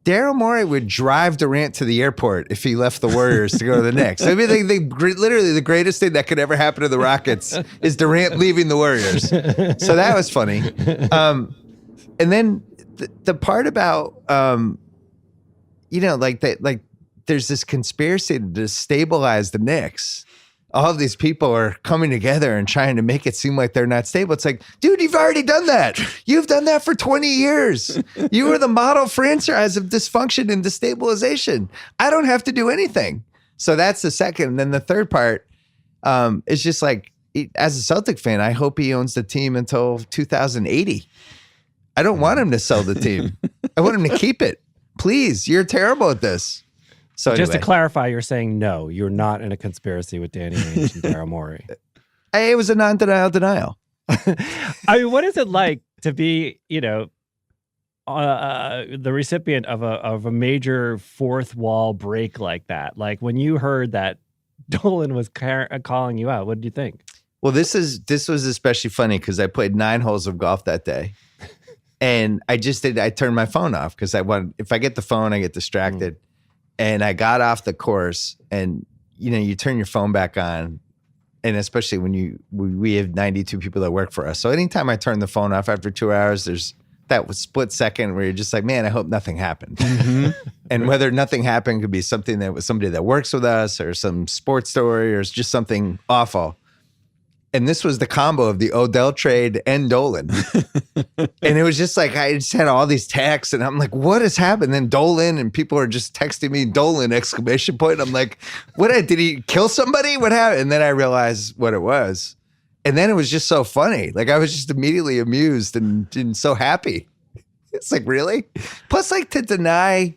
Daryl Morey would drive Durant to the airport if he left the Warriors to go to the Knicks. I mean, literally the greatest thing that could ever happen to the Rockets is Durant leaving the Warriors. So that was funny. And then the part about, there's this conspiracy to destabilize the Knicks. All of these people are coming together and trying to make it seem like they're not stable. It's like, dude, you've already done that. You've done that for 20 years. You were the model franchise of dysfunction and destabilization. I don't have to do anything. So that's the second. And then the third part is just like, as a Celtic fan, I hope he owns the team until 2080. I don't want him to sell the team. I want him to keep it. Please, you're terrible at this. So just anyway. to clarify, you're saying no, you're not in a conspiracy with Danny Ainge and Daryl Morey. It was a denial. I mean, what is it like to be, the recipient of a major fourth wall break like that? Like when you heard that Dolan was calling you out, what did you think? Well, this was especially funny because I played 9 holes of golf that day, and I turned my phone off because if I get the phone, I get distracted. And I got off the course, and you turn your phone back on, and especially when we have 92 people that work for us. So anytime I turn the phone off after 2 hours, there's that split second where you're just like, man, I hope nothing happened. Mm-hmm. And whether nothing happened could be something that was somebody that works with us, or some sports story, or it's just something awful. And this was the combo of the Odell trade and Dolan. And it was just like, I just had all these texts, and I'm like, what has happened? Then Dolan, and people are just texting me Dolan ! I'm like, did he kill somebody? What happened? And then I realized what it was. And then it was just so funny. Like I was just immediately amused and so happy. It's like, really? Plus, like, to deny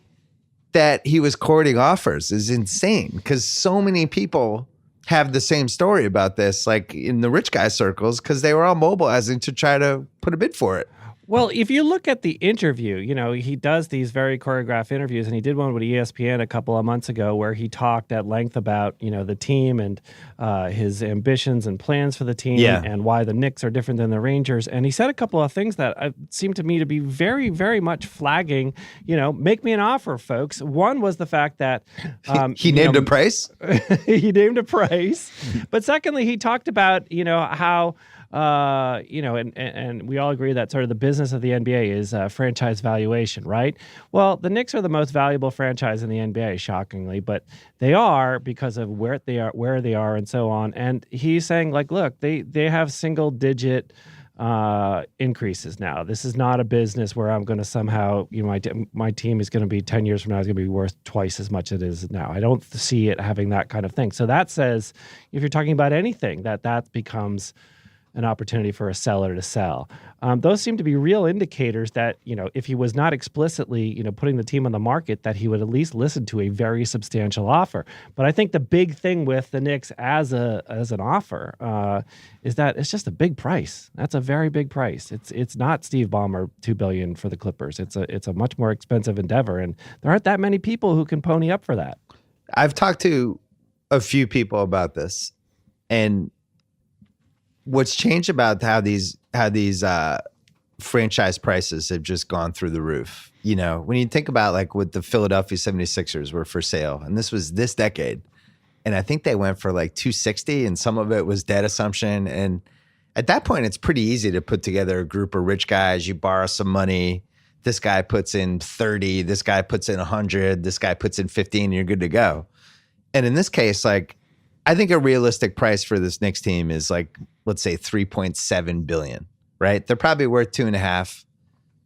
that he was courting offers is insane, because so many people have the same story about this, like in the rich guy circles, because they were all mobilizing to try to put a bid for it. Well, if you look at the interview, he does these very choreographed interviews, and he did one with ESPN a couple of months ago where he talked at length about, the team and his ambitions and plans for the team and why the Knicks are different than the Rangers. And he said a couple of things that seemed to me to be very, very much flagging, make me an offer, folks. One was the fact that he named a price. He named a price. But secondly, he talked about, how and we all agree that sort of the business of the NBA is franchise valuation, right? Well, the Knicks are the most valuable franchise in the NBA, shockingly, but they are because of where they are, and so on. And he's saying, like, look, they have single-digit increases now. This is not a business where I'm going to somehow, my team is going to be 10 years from now is going to be worth twice as much as it is now. I don't see it having that kind of thing. So that says, if you're talking about anything, that becomes an opportunity for a seller to sell. Those seem to be real indicators that, if he was not explicitly, putting the team on the market, that he would at least listen to a very substantial offer. But I think the big thing with the Knicks as an offer is that it's just a big price. That's a very big price. It's not Steve Ballmer $2 billion for the Clippers. It's a much more expensive endeavor, and there aren't that many people who can pony up for that. I've talked to a few people about this, and what's changed about how these franchise prices have just gone through the roof. When you think about like what the Philadelphia 76ers were for sale, and this was this decade, and I think they went for like 260, and some of it was debt assumption. And at that point, it's pretty easy to put together a group of rich guys. You borrow some money. This guy puts in 30. This guy puts in 100. This guy puts in 15. And you're good to go. And in this case, like, I think a realistic price for this Knicks team is like, let's say $3.7 billion, right? They're probably worth 2.5.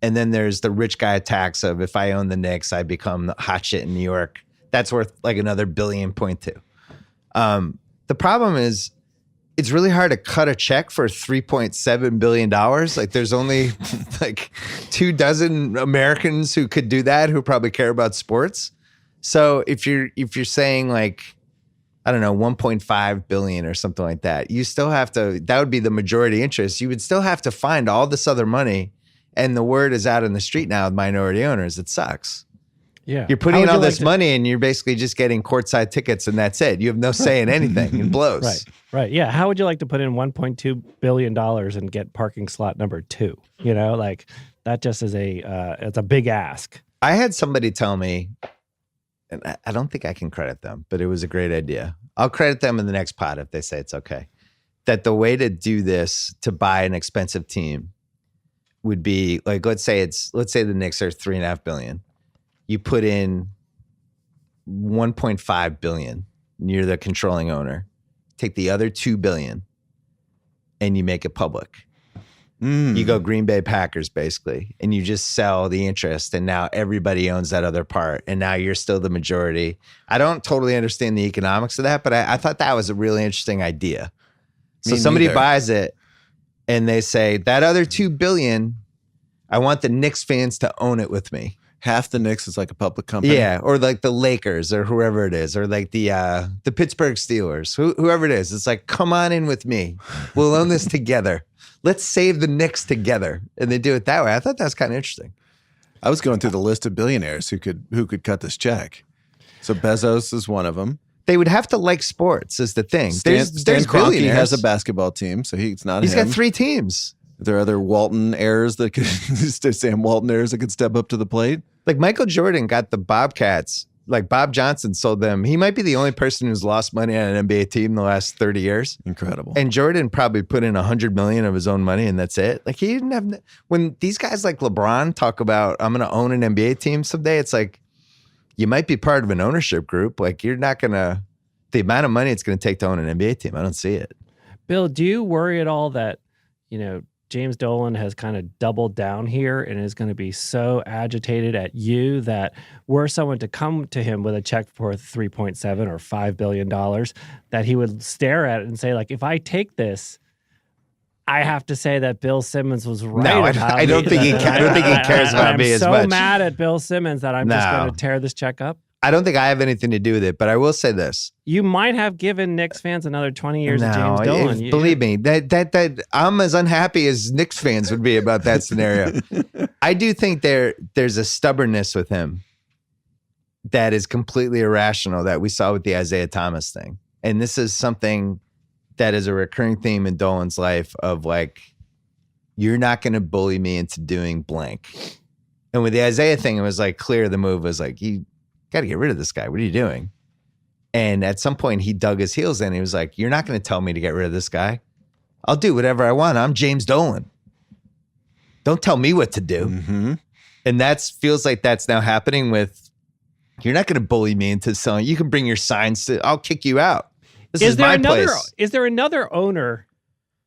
And then there's the rich guy tax of, if I own the Knicks, I become the hot shit in New York. That's worth like another $1.2 billion. The problem is it's really hard to cut a check for $3.7 billion. Like there's only like 24 Americans who could do that, who probably care about sports. So if you're saying like, I don't know, 1.5 billion or something like that, you still have to, that would be the majority interest. You would still have to find all this other money. And the word is out in the street now with minority owners. It sucks. Yeah. You're putting in all this money and you're basically just getting courtside tickets and that's it. You have no say in anything. It blows. Right. Yeah. How would you like to put in $1.2 billion and get parking slot number 2? Like that just is it's a big ask. I had somebody tell me, and I don't think I can credit them, but it was a great idea. I'll credit them in the next pod if they say it's okay. That the way to do this, to buy an expensive team, would be like, let's say the Knicks are $3.5 billion. You put in $1.5 billion. And you're the controlling owner. Take the other $2 billion, and you make it public. You go Green Bay Packers, basically, and you just sell the interest, and now everybody owns that other part, and now you're still the majority. I don't totally understand the economics of that, but I thought that was a really interesting idea. So somebody buys it, and they say, that other $2 billion, I want the Knicks fans to own it with me. Half the Knicks is like a public company. Yeah, or like the Lakers or whoever it is, or like the Pittsburgh Steelers, whoever it is. It's like, come on in with me. We'll own this together. Let's save the Knicks together. And they do it that way. I thought that was kind of interesting. I was going through the list of billionaires who could cut this check. So Bezos is one of them. They would have to like sports is the thing. Stan Kroenke has a basketball team, so he's not He's got 3 teams. Are there other Walton heirs that could Sam Walton heirs that could step up to the plate? Like Michael Jordan got the Bobcats. Like Bob Johnson sold them. He might be the only person who's lost money on an NBA team in the last 30 years. Incredible. And Jordan probably put in $100 million of his own money, and that's it. Like he didn't have. When these guys like LeBron talk about, I'm going to own an NBA team someday, it's like you might be part of an ownership group. Like you're not going to. The amount of money it's going to take to own an NBA team, I don't see it. Bill, do you worry at all that James Dolan has kind of doubled down here and is going to be so agitated at you that were someone to come to him with a check for $3.7 or $5 billion, that he would stare at it and say, like, if I take this, I have to say that Bill Simmons was right. No, I don't think he cares about me as much. I'm so mad at Bill Simmons that I'm just going to tear this check up. I don't think I have anything to do with it, but I will say this. You might have given Knicks fans another 20 years of James Dolan. Believe me, that I'm as unhappy as Knicks fans would be about that scenario. I do think there's a stubbornness with him that is completely irrational that we saw with the Isaiah Thomas thing. And this is something that is a recurring theme in Dolan's life of like, you're not going to bully me into doing blank. And with the Isaiah thing, it was like clear the move was like, you got to get rid of this guy. What are you doing? And at some point he dug his heels in. He was like, you're not going to tell me to get rid of this guy. I'll do whatever I want. I'm James Dolan. Don't tell me what to do. Mm-hmm. And that feels like that's now happening with, you're not going to bully me into selling. You can bring your signs to, I'll kick you out. This is my place. Is there another owner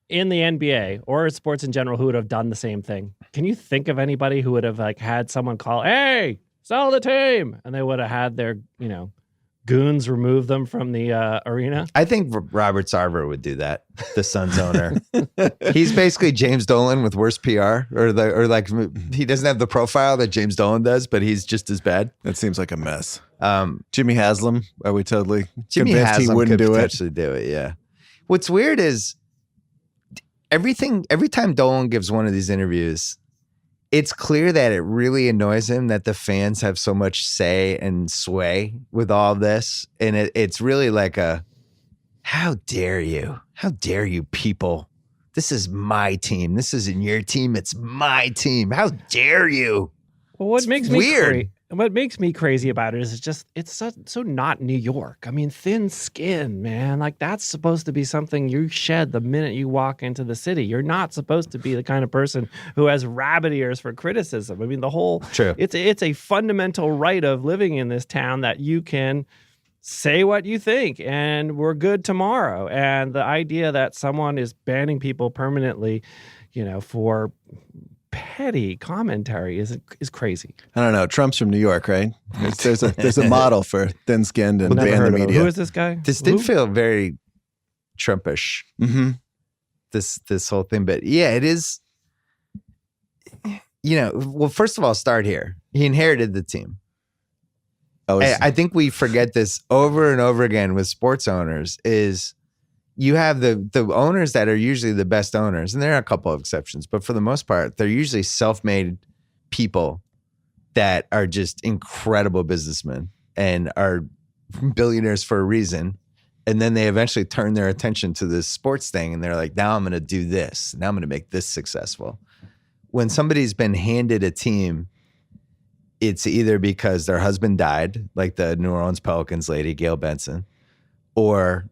in the NBA or sports in general who would have done the same thing? Can you think of anybody who would have like had someone call, hey, sell the team, and they would have had their, goons remove them from the arena? I think Robert Sarver would do that. The Suns owner. He's basically James Dolan with worse PR, or like he doesn't have the profile that James Dolan does, but he's just as bad. That seems like a mess. Jimmy Haslam, are we totally Jimmy convinced Haslam he wouldn't could do it? Potentially do it, yeah. What's weird is every time Dolan gives one of these interviews, it's clear that it really annoys him that the fans have so much say and sway with all this. And it's really like how dare you? How dare you people? This is my team. This isn't your team. It's my team. How dare you? Well, what It's makes weird. me what makes me crazy about it is it's so not New York. I mean, thin skin, man. Like that's supposed to be something you shed the minute you walk into the city. You're not supposed to be the kind of person who has rabbit ears for criticism. I mean, the whole True. It's a fundamental right of living in this town that you can say what you think and we're good tomorrow. And the idea that someone is banning people permanently, for petty commentary is crazy. I don't know. Trump's from New York, right? There's a model for thin-skinned and ban the media. Who is this guy? This did feel very Trumpish. Mm-hmm. This whole thing, but yeah, it is. Well, first of all, start here. He inherited the team. I think we forget this over and over again with sports owners. Is you have the owners that are usually the best owners, and there are a couple of exceptions, but for the most part, they're usually self-made people that are just incredible businessmen and are billionaires for a reason. And then they eventually turn their attention to this sports thing, and they're like, now I'm going to do this. Now I'm going to make this successful. When somebody's been handed a team, it's either because their husband died, like the New Orleans Pelicans lady, Gail Benson, or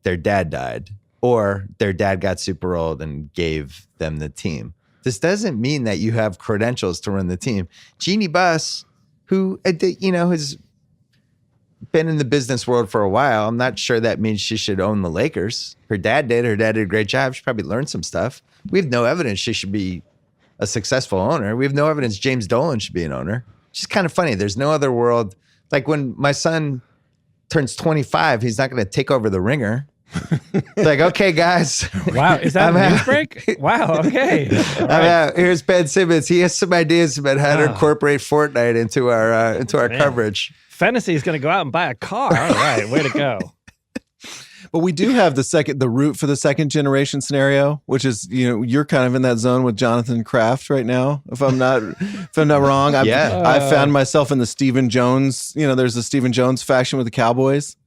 their dad died, or their dad got super old and gave them the team. This doesn't mean that you have credentials to run the team. Jeannie Buss, who, has been in the business world for a while, I'm not sure that means she should own the Lakers. Her dad did. Her dad did a great job. She probably learned some stuff. We have no evidence she should be a successful owner. We have no evidence James Dolan should be an owner. It's just kind of funny. There's no other world. Like when my son turns 25, he's not going to take over the Ringer. Like, okay, guys. Wow, is that a news break? Wow, okay. I'm out. Here's Ben Simmons. He has some ideas about how to incorporate Fortnite into our coverage. Fantasy is going to go out and buy a car. All right, way to go. But we do have the root for the second generation scenario, which is, you're kind of in that zone with Jonathan Kraft right now. If I'm not wrong, I found myself in the Stephen Jones. There's the Stephen Jones faction with the Cowboys.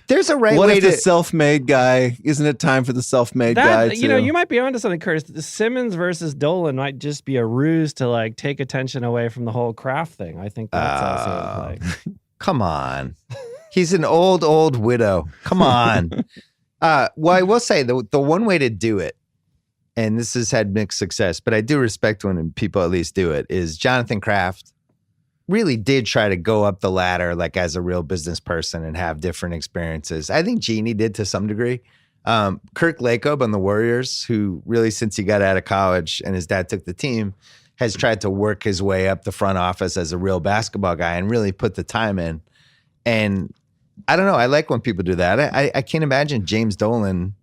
There's a right what way if the self-made guy? Isn't it time for the self-made guy too? You might be onto something, Curtis. The Simmons versus Dolan might just be a ruse to like take attention away from the whole Kraft thing. I think that's also like. Come on. He's an old widow. Come on. Well, I will say the one way to do it, and this has had mixed success, but I do respect when people at least do it, is Jonathan Kraft really did try to go up the ladder like as a real business person and have different experiences. I think Jeannie did to some degree. Kirk Lacob on the Warriors, who really since he got out of college and his dad took the team, has tried to work his way up the front office as a real basketball guy and really put the time in. And I don't know. I like when people do that. I can't imagine James Dolan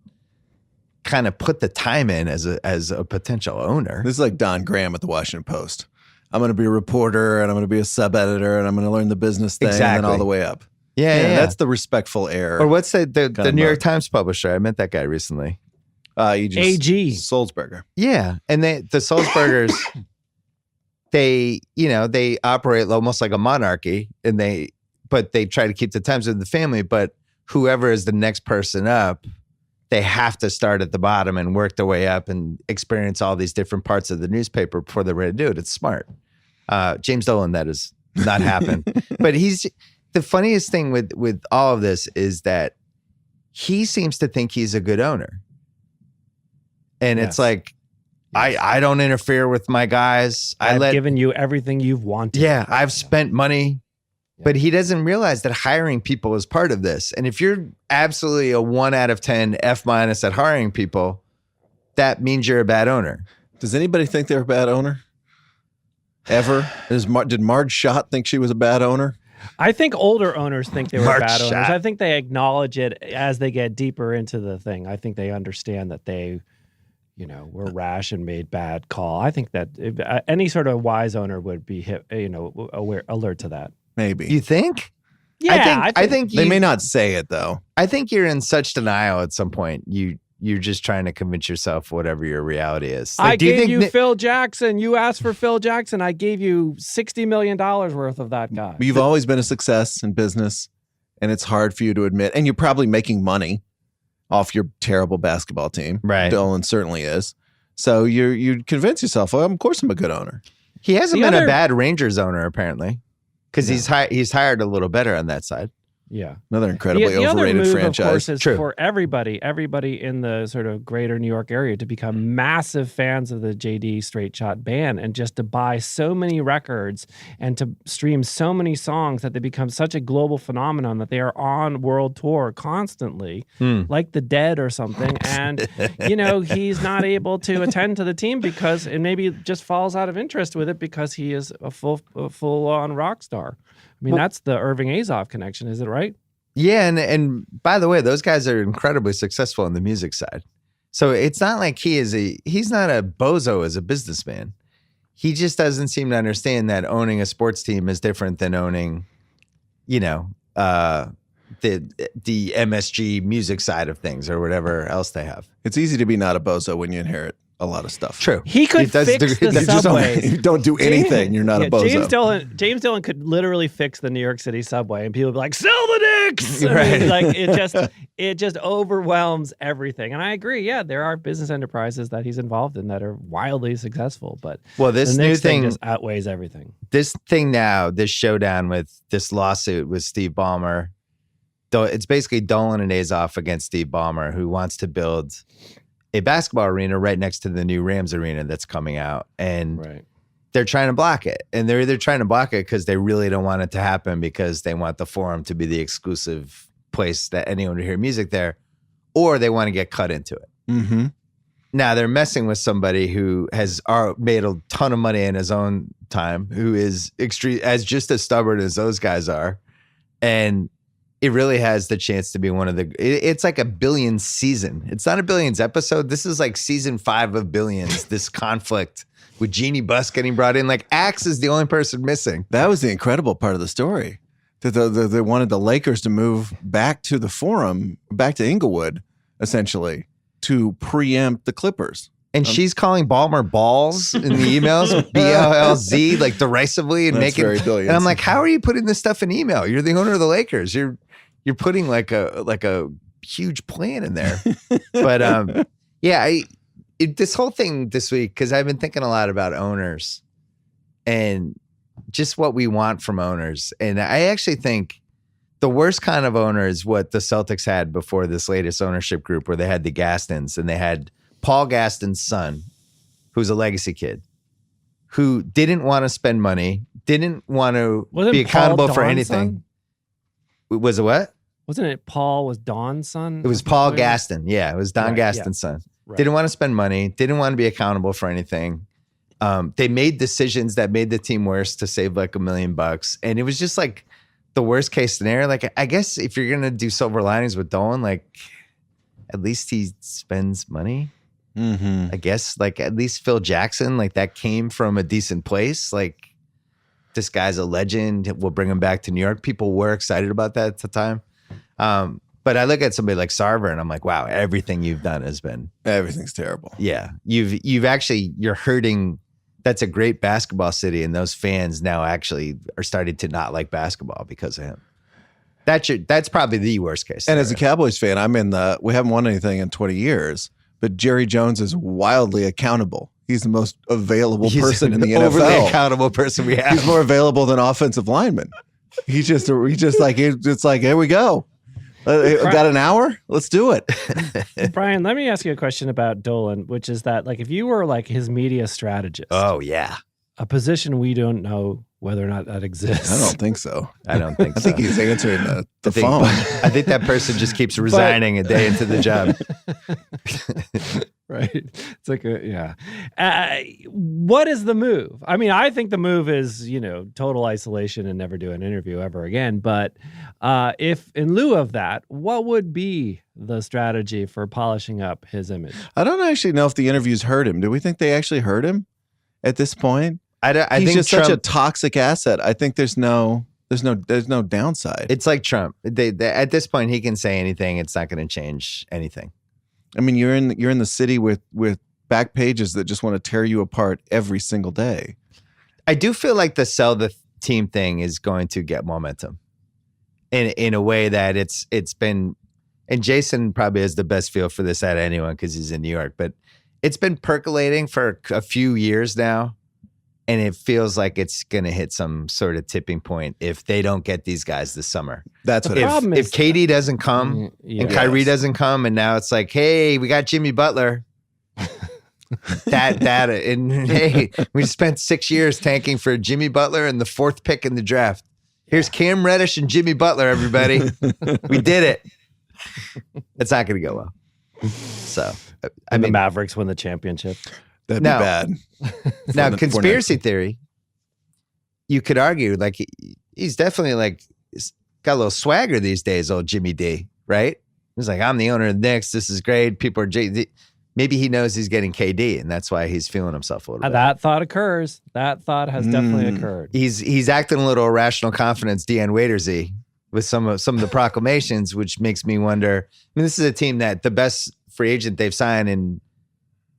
kind of put the time in as a potential owner. This is like Don Graham at the Washington Post. I'm going to be a reporter and I'm going to be a sub-editor and I'm going to learn the business thing and then all the way up. Yeah. That's the respectful air. Or what's the New York Times publisher? I met that guy recently. AG. Sulzberger. Yeah. And the Sulzbergers, they operate almost like a monarchy but they try to keep the Times with the family. But whoever is the next person up, they have to start at the bottom and work their way up and experience all these different parts of the newspaper before they're ready to do it. It's smart. James Dolan, that does not happen. But the funniest thing with all of this is that he seems to think he's a good owner. And it's like, I don't interfere with my guys. I've given you everything you've wanted. Yeah, I've spent money. But he doesn't realize that hiring people is part of this. And if you're absolutely a 1 out of 10 F- at hiring people, that means you're a bad owner. Does anybody think they're a bad owner? Ever? Did Marge Schott think she was a bad owner? I think older owners think they were Marge bad owners. Schott. I think they acknowledge it as they get deeper into the thing. I think they understand that they, were rash and made bad call. I think that any sort of wise owner would be, alert to that. Maybe. You think? Yeah, I think they may not say it though. I think you're in such denial at some point. You're just trying to convince yourself whatever your reality is. I gave you Phil Jackson. You asked for Phil Jackson. I gave you $60 million worth of that guy. You've always been a success in business, and it's hard for you to admit. And you're probably making money off your terrible basketball team. Right. Dolan certainly is. So you convince yourself, well, of course I'm a good owner. He hasn't been a bad Rangers owner, apparently. Because he's hired a little better on that side. Yeah. Another incredibly the overrated other move, franchise. Of course, is True. for everybody in the sort of greater New York area to become massive fans of the JD Straight Shot band and just to buy so many records and to stream so many songs that they become such a global phenomenon that they are on world tour constantly, like the Dead or something. And, he's not able to attend to the team because it maybe just falls out of interest with it because he is a full-on rock star. I mean, that's the Irving Azoff connection, is it right? Yeah, and by the way, those guys are incredibly successful on the music side. So it's not like he's not a bozo as a businessman. He just doesn't seem to understand that owning a sports team is different than owning, the MSG music side of things or whatever else they have. It's easy to be not a bozo when you inherit a lot of stuff. True. He could fix the subways. You don't do anything. You're not a bozo. James Dolan could literally fix the New York City subway, and people would be like, "Sell the Knicks!" Right. It just overwhelms everything. And I agree. Yeah, there are business enterprises that he's involved in that are wildly successful, but this the new Knicks thing just outweighs everything. This thing now, this showdown with this lawsuit with Steve Ballmer, it's basically Dolan and Azoff against Steve Ballmer, who wants to build a basketball arena right next to the new Rams arena that's coming out. And they're trying to block it. And they're either trying to block it because they really don't want it to happen because they want the Forum to be the exclusive place that anyone would hear music there, or they want to get cut into it. Mm-hmm. Now they're messing with somebody who has made a ton of money in his own time, who is just as stubborn as those guys are. And it really has the chance to be one of it's like a Billions season. It's not a Billions episode. This is like season 5 of Billions, this conflict with Jeannie Buss getting brought in. Like Axe is the only person missing. That was the incredible part of the story. That they wanted the Lakers to move back to the Forum, back to Inglewood, essentially, to preempt the Clippers. And she's calling Ballmer balls in the emails, BLLZ, like derisively, and That's making. very Billions. And I'm like, how are you putting this stuff in email? You're the owner of the Lakers. You're putting like a huge plan in there. But this whole thing this week, because I've been thinking a lot about owners and just what we want from owners. And I actually think the worst kind of owner is what the Celtics had before this latest ownership group, where they had the Gastons and they had Paul Gaston's son, who's a legacy kid, who didn't want to spend money, didn't want to be accountable for anything. Was it what? Wasn't it Paul was Don's son? It was Paul Gaston. Yeah, it was Don Gaston's son. Right. Didn't want to spend money, didn't want to be accountable for anything. They made decisions that made the team worse to save like $1 million. And it was just like the worst case scenario. Like, I guess if you're going to do silver linings with Dolan, like at least he spends money. Mm-hmm. I guess like at least Phil Jackson, like that came from a decent place. Like this guy's a legend. We'll bring him back to New York. People were excited about that at the time. But I look at somebody like Sarver and I'm like, wow, everything you've done has been Everything's terrible. Yeah. You've actually, you're hurting. That's a great basketball city. And those fans now actually are starting to not like basketball because of him. That's probably the worst case scenario. And as a Cowboys fan, we haven't won anything in 20 years, but Jerry Jones is wildly accountable. He's the most available person in the NFL. Overly accountable person we have. He's more available than offensive linemen. He's just like, it's like, here we go. Got an hour? Let's do it. Brian, let me ask you a question about Dolan, which is that like if you were like his media strategist. Oh, yeah. A position we don't know whether or not that exists. I don't think so. I don't think so. I think he's answering the phone. I think that person just keeps resigning a day into the job. Right. It's like what is the move? I mean, I think the move is, total isolation and never do an interview ever again. But if in lieu of that, what would be the strategy for polishing up his image? I don't actually know if the interviews hurt him. Do we think they actually hurt him at this point? I He's think just such a toxic asset. I think there's no downside. It's like Trump. They, at this point, he can say anything. It's not going to change anything. I mean, you're in the city with back pages that just want to tear you apart every single day. I do feel like the sell the team thing is going to get momentum in a way that it's been, and Jason probably has the best feel for this out of anyone because he's in New York, but it's been percolating for a few years now. And it feels like it's going to hit some sort of tipping point if they don't get these guys this summer. That's what if KD doesn't come and Kyrie doesn't come, and now it's like, hey, we got Jimmy Butler. And hey, we spent 6 years tanking for Jimmy Butler and the 4th pick in the draft. Here's Cam Reddish and Jimmy Butler, everybody. We did it. It's not going to go well. So, the Mavericks win the championship. That'd be bad. Now, conspiracy theory, you could argue like he's definitely like got a little swagger these days, old Jimmy D, right? He's like, I'm the owner of the Knicks. This is great. People are maybe he knows he's getting KD, and that's why he's feeling himself a little bit. That thought occurs. That thought has definitely occurred. He's acting a little irrational confidence, Deion Waiters-y, with some of the proclamations, which makes me wonder. I mean, this is a team that the best free agent they've signed in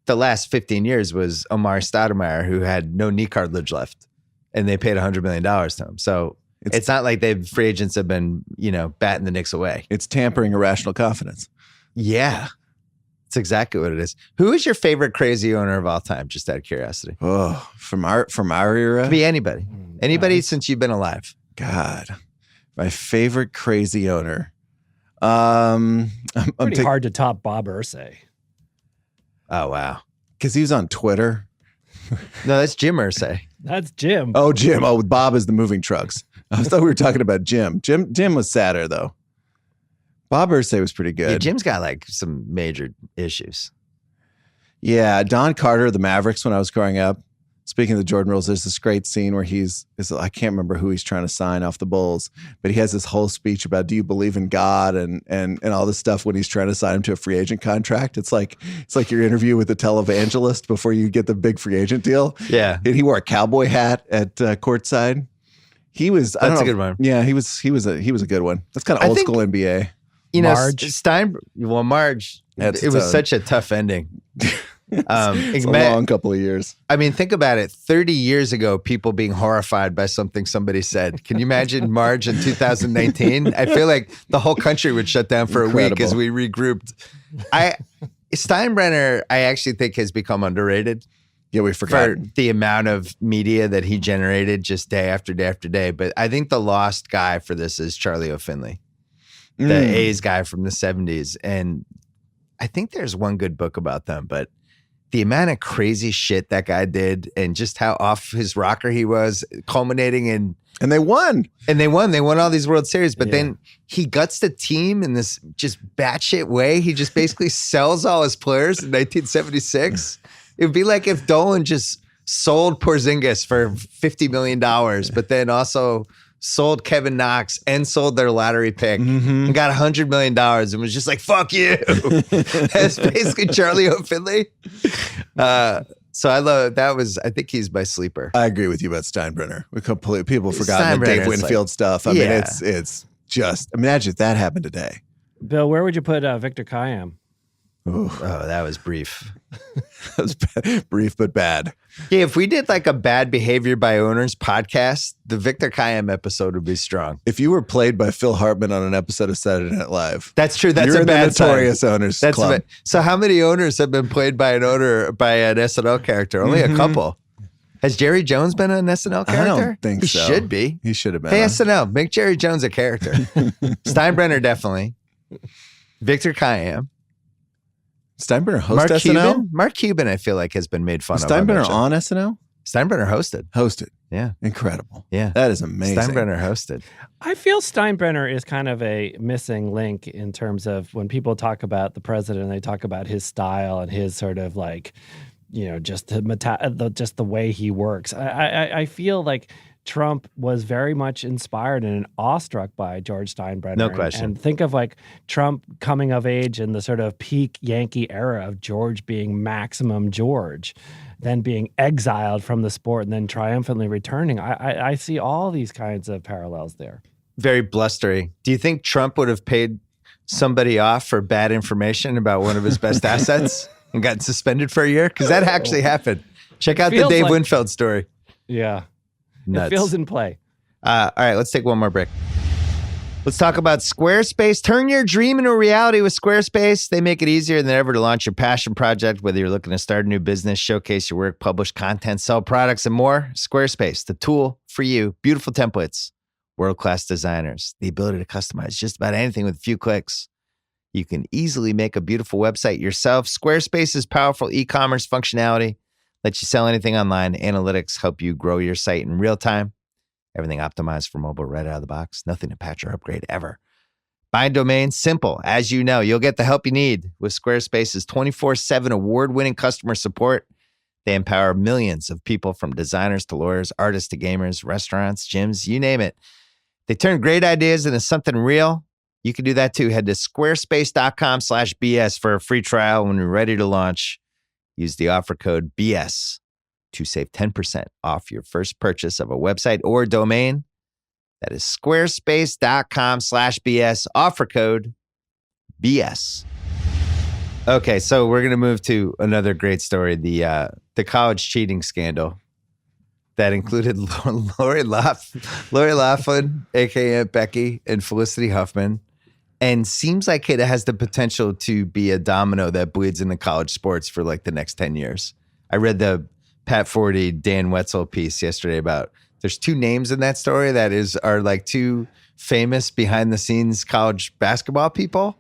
the last 15 years was Omar Stoudemire, who had no knee cartilage left, and they paid $100 million to him. So it's not like free agents have been, batting the Knicks away. It's tampering irrational confidence. Yeah, it's exactly what it is. Who is your favorite crazy owner of all time? Just out of curiosity. Oh, from our era? Could be anybody. Anybody since you've been alive. God, my favorite crazy owner. I'm pretty hard to top Bob Irsay. Oh, wow. Because he was on Twitter. No, that's Jim Irsay. That's Jim. Oh, Jim. Oh, Bob is the moving trucks. I thought we were talking about Jim. Jim was sadder, though. Bob Irsay was pretty good. Yeah, Jim's got like some major issues. Yeah, Don Carter of the Mavericks when I was growing up. Speaking of the Jordan rules, there's this great scene where I can't remember who he's trying to sign off the Bulls, but he has this whole speech about, do you believe in God and all this stuff when he's trying to sign him to a free agent contract. It's like your interview with the televangelist before you get the big free agent deal. Yeah. And he wore a cowboy hat at courtside. That's a good one. Yeah, he was a good one. That's kind of old school NBA. Marge. Marge, it was such a tough ending. It's a long couple of years. I mean, think about it. 30 years ago, people being horrified by something somebody said. Can you imagine Marge in 2019? I feel like the whole country would shut down for a week as we regrouped. Steinbrenner, I actually think has become underrated. Yeah, we forgot for the amount of media that he generated just day after day after day. But I think the lost guy for this is Charlie O'Finley, the A's guy from the 70s. And I think there's one good book about them, but the amount of crazy shit that guy did and just how off his rocker he was, culminating in... And they won. They won all these World Series. But then he guts the team in this just batshit way. He just basically sells all his players in 1976. It would be like if Dolan just sold Porzingis for $50 million, but then also sold Kevin Knox and sold their lottery pick and got $100 million and was just like, fuck you. That's basically Charlie O'Finley. So I love that I think he's my sleeper. I agree with you about Steinbrenner. People forgot the Dave Winfield stuff. I mean, it's just, imagine if that happened today. Bill, where would you put Victor Kiam? Oh, that was brief. That was brief but bad. Yeah, if we did like a bad behavior by owners podcast, the Victor Kiam episode would be strong. If you were played by Phil Hartman on an episode of Saturday Night Live, that's true. That's you're a bad in the notorious owners club. So how many owners have been played by an SNL character? Only a couple. Has Jerry Jones been an SNL character? I don't think so. He should be. He should have been. Hey, SNL, make Jerry Jones a character. Steinbrenner, definitely. Victor Kiam. Steinbrenner host SNL? Cuban? Mark Cuban, I feel like, has been made fun of. Steinbrenner on SNL? Steinbrenner hosted. Yeah. Incredible. Yeah. That is amazing. Steinbrenner hosted. I feel Steinbrenner is kind of a missing link in terms of when people talk about the president, they talk about his style and his sort of like, just the way he works. I feel like Trump was very much inspired and awestruck by George Steinbrenner. No question. And think of like Trump coming of age in the sort of peak Yankee era of George being maximum George, then being exiled from the sport and then triumphantly returning. I see all these kinds of parallels there. Very blustery. Do you think Trump would have paid somebody off for bad information about one of his best assets and gotten suspended for a year? Because that actually happened. Check out the Dave Winfield story. Yeah. Nuts. It feels in play. All right, let's take one more break. Let's talk about Squarespace. Turn your dream into a reality with Squarespace. They make it easier than ever to launch your passion project, whether you're looking to start a new business, showcase your work, publish content, sell products, and more. Squarespace, the tool for you. Beautiful templates, world-class designers, the ability to customize just about anything with a few clicks. You can easily make a beautiful website yourself. Squarespace's powerful e-commerce functionality lets you sell anything online. Analytics help you grow your site in real time. Everything optimized for mobile right out of the box. Nothing to patch or upgrade ever. Buying domains, simple. As you know, you'll get the help you need with Squarespace's 24/7 award-winning customer support. They empower millions of people from designers to lawyers, artists to gamers, restaurants, gyms, you name it. They turn great ideas into something real. You can do that too. Head to squarespace.com/BS for a free trial. When you're ready to launch, use the offer code BS to save 10% off your first purchase of a website or domain. That is squarespace.com/BS, offer code BS. Okay, so we're going to move to another great story, the college cheating scandal that included Lori Loughlin, a.k.a. Aunt Becky, and Felicity Huffman, and seems like it has the potential to be a domino that bleeds into college sports for like the next 10 years. I read the Pat Forty, Dan Wetzel piece yesterday about there's two names in that story that are like two famous behind the scenes college basketball people.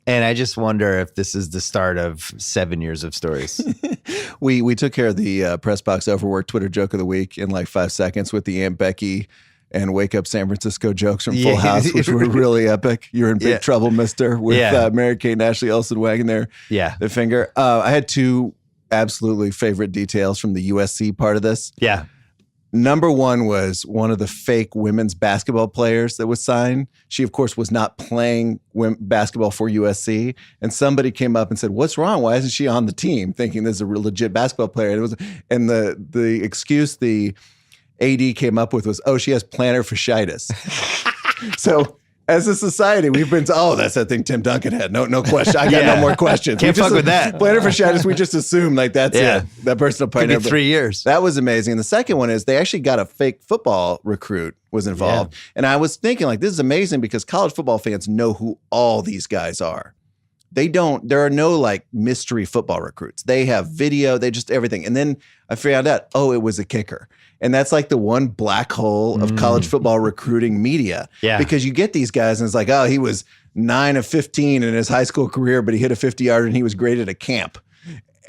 And I just wonder if this is the start of 7 years of stories. We took care of the press box overwork Twitter joke of the week in like 5 seconds with the Aunt Becky and Wake Up San Francisco jokes from Full House, which were really epic. You're in big trouble, mister, with Mary-Kate and Ashley Olsen wagging their finger. I had two absolutely favorite details from the USC part of this. Yeah. Number one was one of the fake women's basketball players that was signed. She, of course, was not playing basketball for USC. And somebody came up and said, "What's wrong? Why isn't she on the team?" Thinking this is a legit basketball player. And the excuse the AD came up with was, "Oh, she has plantar fasciitis." So as a society, we've been that's that thing Tim Duncan had. No question. I got no more questions. Can't fuck with that. Plantar fasciitis, we just assume like that's it. That person will probably never. 3 years. That was amazing. And the second one is they actually got a fake football recruit was involved. Yeah. And I was thinking like, this is amazing because college football fans know who all these guys are. There are no like mystery football recruits. They have video, they just everything. And then I found out, it was a kicker. And that's like the one black hole of college football recruiting media. Yeah. Because you get these guys and it's like, he was 9 of 15 in his high school career, but he hit a 50-yarder and he was graded at camp.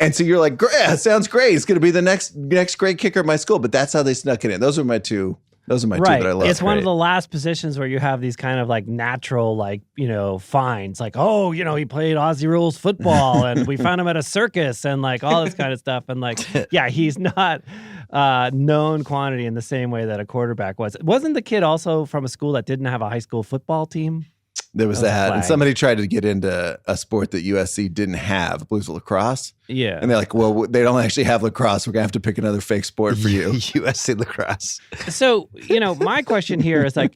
And so you're like, great, sounds great. It's going to be the next great kicker at my school. But that's how they snuck it in. Those are my two Those are my two right. that I love. It's one of Right. the last positions where you have these kind of like natural, like, finds. Like, oh, he played Aussie rules football and we found him at a circus and like all this kind of stuff. And like, yeah, he's not known quantity in the same way that a quarterback was. Wasn't the kid also from a school that didn't have a high school football team? There was That was a that. And flag. somebody tried to get into a sport that USC didn't have, I believe it was lacrosse. Yeah. And they're like, well, they don't actually have lacrosse. We're going to have to pick another fake sport for you. USC lacrosse. So, my question here is like,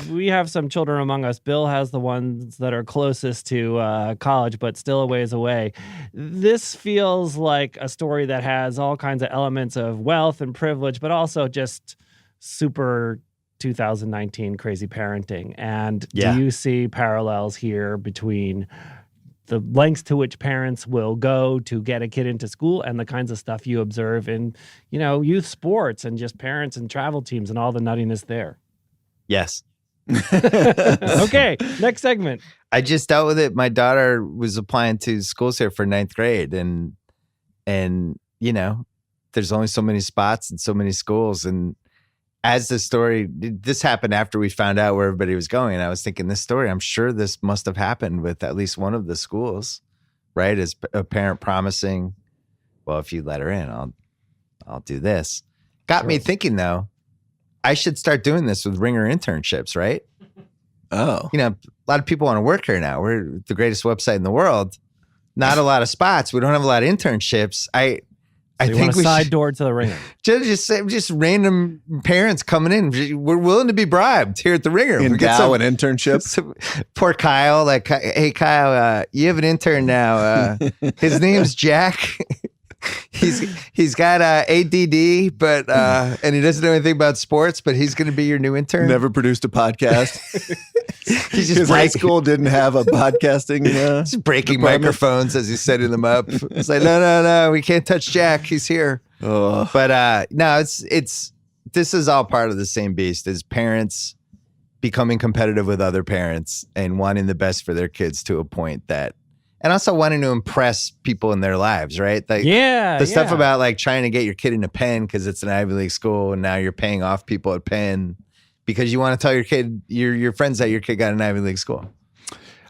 we have some children among us. Bill has the ones that are closest to college, but still a ways away. This feels like a story that has all kinds of elements of wealth and privilege, but also just super 2019 crazy parenting. And Yeah. do you see parallels here between the lengths to which parents will go to get a kid into school and the kinds of stuff you observe in, youth sports and just parents and travel teams and all the nuttiness there? Yes. Okay, next segment. I just dealt with it. My daughter was applying to schools here for 9th grade, and there's only so many spots and so many schools. And as the story, this happened after we found out where everybody was going. And I was thinking, this story, I'm sure this must have happened with at least one of the schools, right? As a parent promising, well, if you let her in, I'll do this. Got me thinking though, I should start doing this with Ringer internships, right? Oh. A lot of people want to work here now. We're the greatest website in the world. Not a lot of spots. We don't have a lot of internships. I You think want a we side should door to the Ringer. just random parents coming in. We're willing to be bribed here at the Ringer. We get Endow an internship. Poor Kyle. Like, hey Kyle, you have an intern now. His name's Jack. He's got ADD, but and he doesn't know anything about sports. But he's going to be your new intern. Never produced a podcast. He's just His high school didn't have a podcasting. Just breaking department. microphones as he's setting them up. It's like, no, we can't touch Jack. He's here. Oh. But no, it's this is all part of the same beast as parents becoming competitive with other parents and wanting the best for their kids to a point that, and also wanting to impress people in their lives, right? Like the stuff about like trying to get your kid into Penn because it's an Ivy League school and now you're paying off people at Penn because you want to tell your kid, your friends that your kid got an Ivy League school.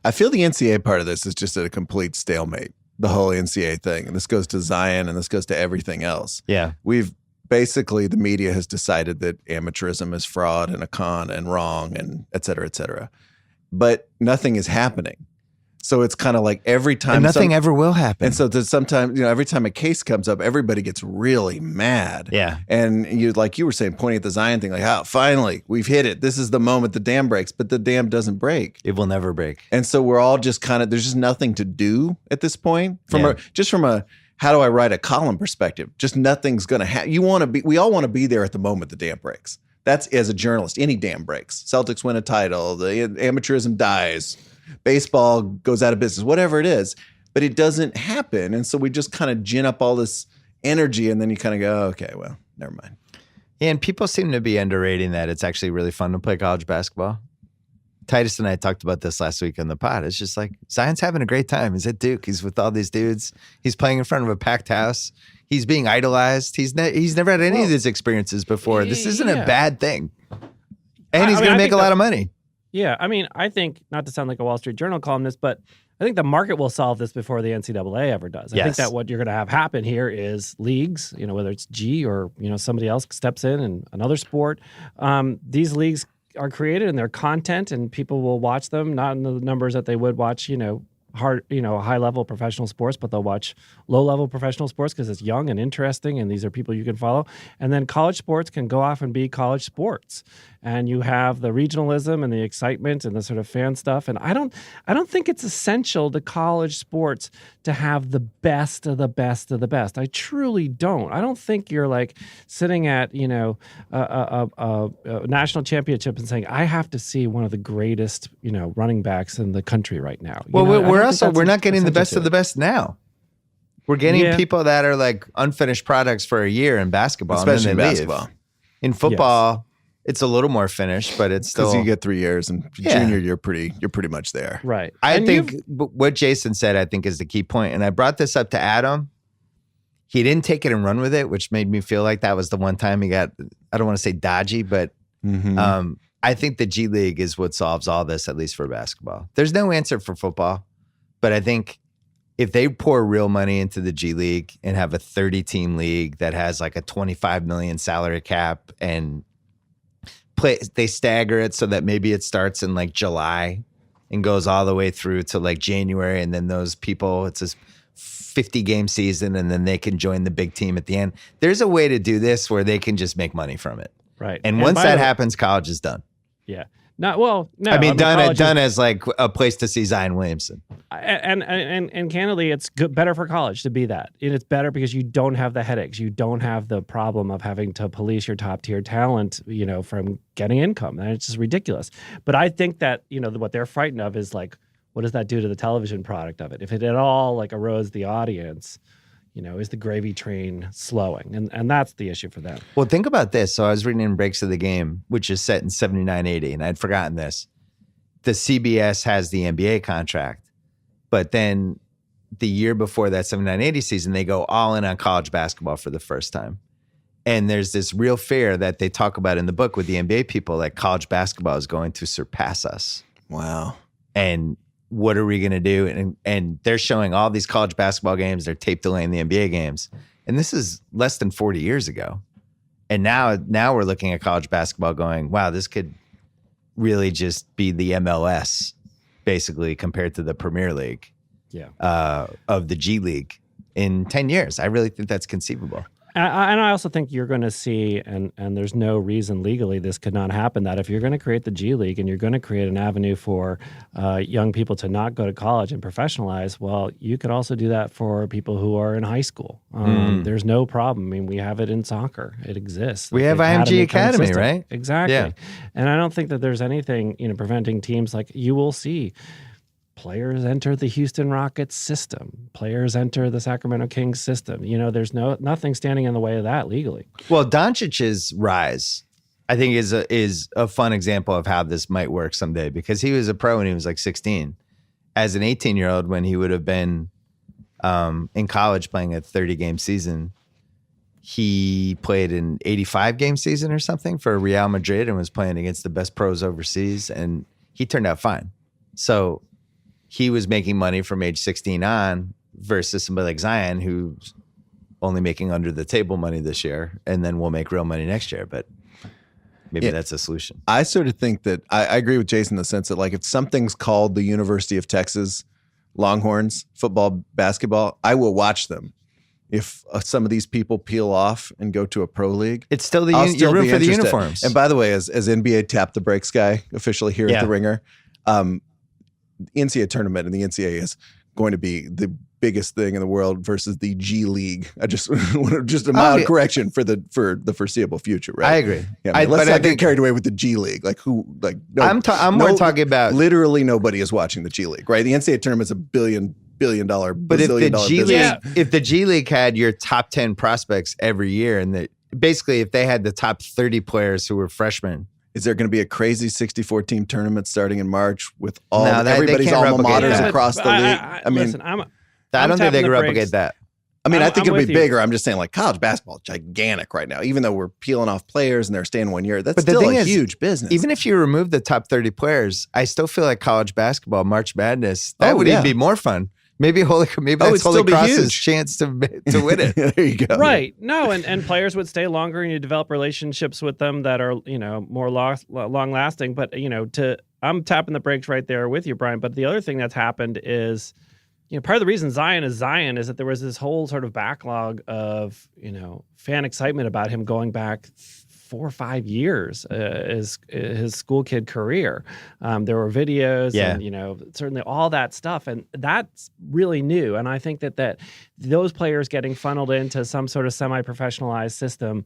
I feel the NCAA part of this is just a complete stalemate, the whole NCAA thing. And this goes to Zion and this goes to everything else. Yeah. We've basically, the media has decided that amateurism is fraud and a con and wrong and et cetera, et cetera. But nothing is happening. So it's kind of like every time. And nothing ever will happen. And so there's sometimes, every time a case comes up, everybody gets really mad. Yeah. And like you were saying, pointing at the Zion thing, like, oh, finally, we've hit it. This is the moment the dam breaks, but the dam doesn't break. It will never break. And so we're all just kind of, there's just nothing to do at this point from a how do I write a column perspective? Just nothing's going to happen. We all want to be there at the moment the dam breaks. That's, as a journalist, any dam breaks. Celtics win a title, the amateurism dies, baseball goes out of business, whatever it is, but it doesn't happen. And so we just kind of gin up all this energy and then you kind of go, okay, well, never mind. And people seem to be underrating that it's actually really fun to play college basketball. Titus and I talked about this last week on the pod. It's just like Zion's having a great time. He's at Duke. He's with all these dudes. He's playing in front of a packed house. He's being idolized. He's never had any of these experiences before. This isn't a bad thing. And he's going to make a lot of money. Yeah, I mean, I think, not to sound like a Wall Street Journal columnist, but I think the market will solve this before the NCAA ever does. I think that what you're going to have happen here is leagues, whether it's G or, somebody else steps in and another sport. These leagues are created and their content and people will watch them, not in the numbers that they would watch, high level professional sports, but they'll watch low level professional sports because it's young and interesting and these are people you can follow. And then college sports can go off and be college sports. And you have the regionalism and the excitement and the sort of fan stuff. And I don't think it's essential to college sports to have the best of the best of the best. I truly don't. I don't think you're like sitting at, a national championship and saying, I have to see one of the greatest, running backs in the country right now. Well, we're not getting the best of the best now. We're getting people that are like unfinished products for a year in basketball. Especially and then in they leave. basketball. In football, it's a little more finished, but it's still. Because you get 3 years and junior, you're pretty much there. Right. I think what Jason said, I think, is the key point. And I brought this up to Adam. He didn't take it and run with it, which made me feel like that was the one time he got, I don't want to say dodgy, but I think the G League is what solves all this, at least for basketball. There's no answer for football, but I think if they pour real money into the G League and have a 30-team league that has like a 25 million salary cap and they stagger it so that maybe it starts in like July and goes all the way through to like January, and then those people, it's a 50-game season, and then they can join the big team at the end. There's a way to do this where they can just make money from it. Right. And once that happens, college is done. Yeah. No. I mean done as like a place to see Zion Williamson. And candidly, it's better for college to be that. And it's better because you don't have the headaches. You don't have the problem of having to police your top tier talent, from getting income. And it's just ridiculous. But I think that, what they're frightened of is like, what does that do to the television product of it? If it at all like erodes the audience, is the gravy train slowing? And that's the issue for them. Well, think about this. So I was reading in Breaks of the Game, which is set in 79-80, and I'd forgotten this. The CBS has the NBA contract, but then the year before that 79-80 season, they go all in on college basketball for the first time. And there's this real fear that they talk about in the book with the NBA people, like college basketball is going to surpass us. Wow. And what are we going to do? And they're showing all these college basketball games. They're tape delaying the NBA games. And this is less than 40 years ago. And now we're looking at college basketball going, wow, this could really just be the MLS, basically, compared to the Premier League of the G League in 10 years. I really think that's conceivable. And I also think you're going to see, and there's no reason legally this could not happen, that if you're going to create the G League and you're going to create an avenue for young people to not go to college and professionalize, well, you could also do that for people who are in high school. There's no problem. I mean, we have it in soccer. It exists. We have IMG Academy, right? Exactly. Yeah. And I don't think that there's anything, preventing teams like you will see. Players enter the Houston Rockets system. Players enter the Sacramento Kings system. There's nothing standing in the way of that legally. Well, Doncic's rise, I think, is a fun example of how this might work someday, because he was a pro when he was like 16. As an 18-year-old, when he would have been in college playing a 30-game season, he played an 85-game season or something for Real Madrid and was playing against the best pros overseas, and he turned out fine. So he was making money from age 16 on versus somebody like Zion, who's only making under the table money this year and then will make real money next year. But maybe that's a solution. I sort of think that I agree with Jason in the sense that, like, if something's called the University of Texas Longhorns football, basketball, I will watch them. If some of these people peel off and go to a pro league, it's still you're room for the uniforms. And by the way, as NBA Tap the Brakes guy officially here at the Ringer, NCAA tournament and the NCAA is going to be the biggest thing in the world versus the G League. I just a mild correction for the foreseeable future, right? I agry. Yeah, let's not get carried away with the G League. Like I'm more talking about literally nobody is watching the G League, right? The NCAA tournament's $1 billion dollar. But if the G League had your top 10 prospects every year, and basically if they had the top 30 players who were freshmen. Is there going to be a crazy 64-team tournament starting in March with everybody's alma maters across the league? I mean, listen, I don't think they can replicate that. I mean, I think it'll be bigger. I'm just saying, like, college basketball is gigantic right now. Even though we're peeling off players and they're staying 1 year, that's still a huge business. Even if you remove the top 30 players, I still feel like college basketball, March Madness, that would even be more fun. Maybe that's Holy Cross's chance to win it. There you go. Right. No, and players would stay longer, and you develop relationships with them that are, more long lasting. But, I'm tapping the brakes right there with you, Brian. But the other thing that's happened is, part of the reason Zion is that there was this whole sort of backlog of, fan excitement about him going back 4 or 5 years, his school kid career. There were videos and, certainly all that stuff. And that's really new. And I think that those players getting funneled into some sort of semi-professionalized system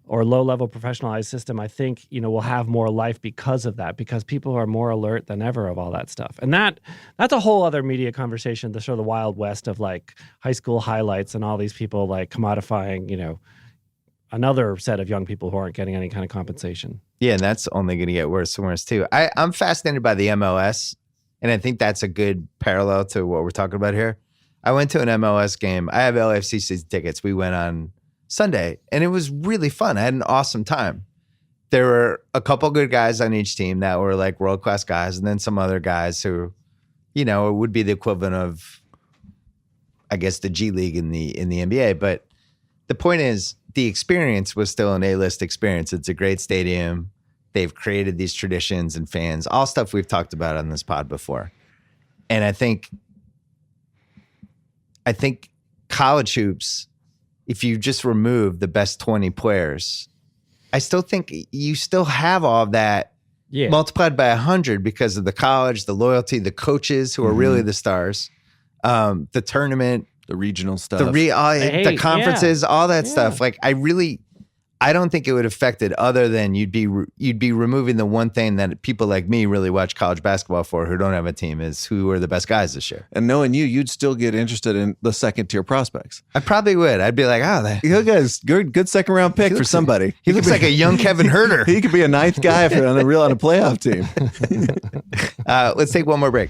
or low-level professionalized system, I think, will have more life because of that, because people are more alert than ever of all that stuff. And that's a whole other media conversation, the sort of the Wild West of like high school highlights and all these people like commodifying, another set of young people who aren't getting any kind of compensation. Yeah, and that's only going to get worse and worse too. I'm fascinated by the MLS, and I think that's a good parallel to what we're talking about here. I went to an MLS game. I have LAFC season tickets. We went on Sunday, and it was really fun. I had an awesome time. there were a couple good guys on each team that were like world-class guys, and then some other guys who, you know, it would be the equivalent of, I guess, the G League in the NBA. But the point is, the experience was still an A-list experience. It's a great stadium. They've created these traditions and fans, all stuff we've talked about on this pod before. And I think college hoops, if you just remove the best 20 players, I still think you still have all of that multiplied by 100 because of the college, the loyalty, the coaches who are really the stars, the tournament, the regional stuff, the conferences, all that stuff. Like I don't think it would affect it other than you'd be removing the one thing that people like me really watch college basketball for who don't have a team is who are the best guys this year. And knowing you'd still get interested in the second tier prospects. I probably would. I'd be like, you guys, good second round pick for somebody. He looks like a young Kevin Herter. He could be a ninth guy on a playoff team. Let's take one more break.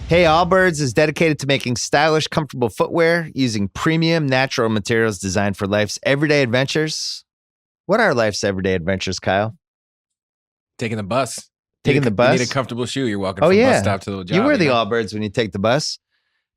Hey, Allbirds is dedicated to making stylish, comfortable footwear using premium natural materials designed for life's everyday adventures. What are life's everyday adventures, Kyle? Taking the bus. Taking the bus? You need a comfortable shoe. You're walking from bus stop to the job. You wear the Allbirds when you take the bus.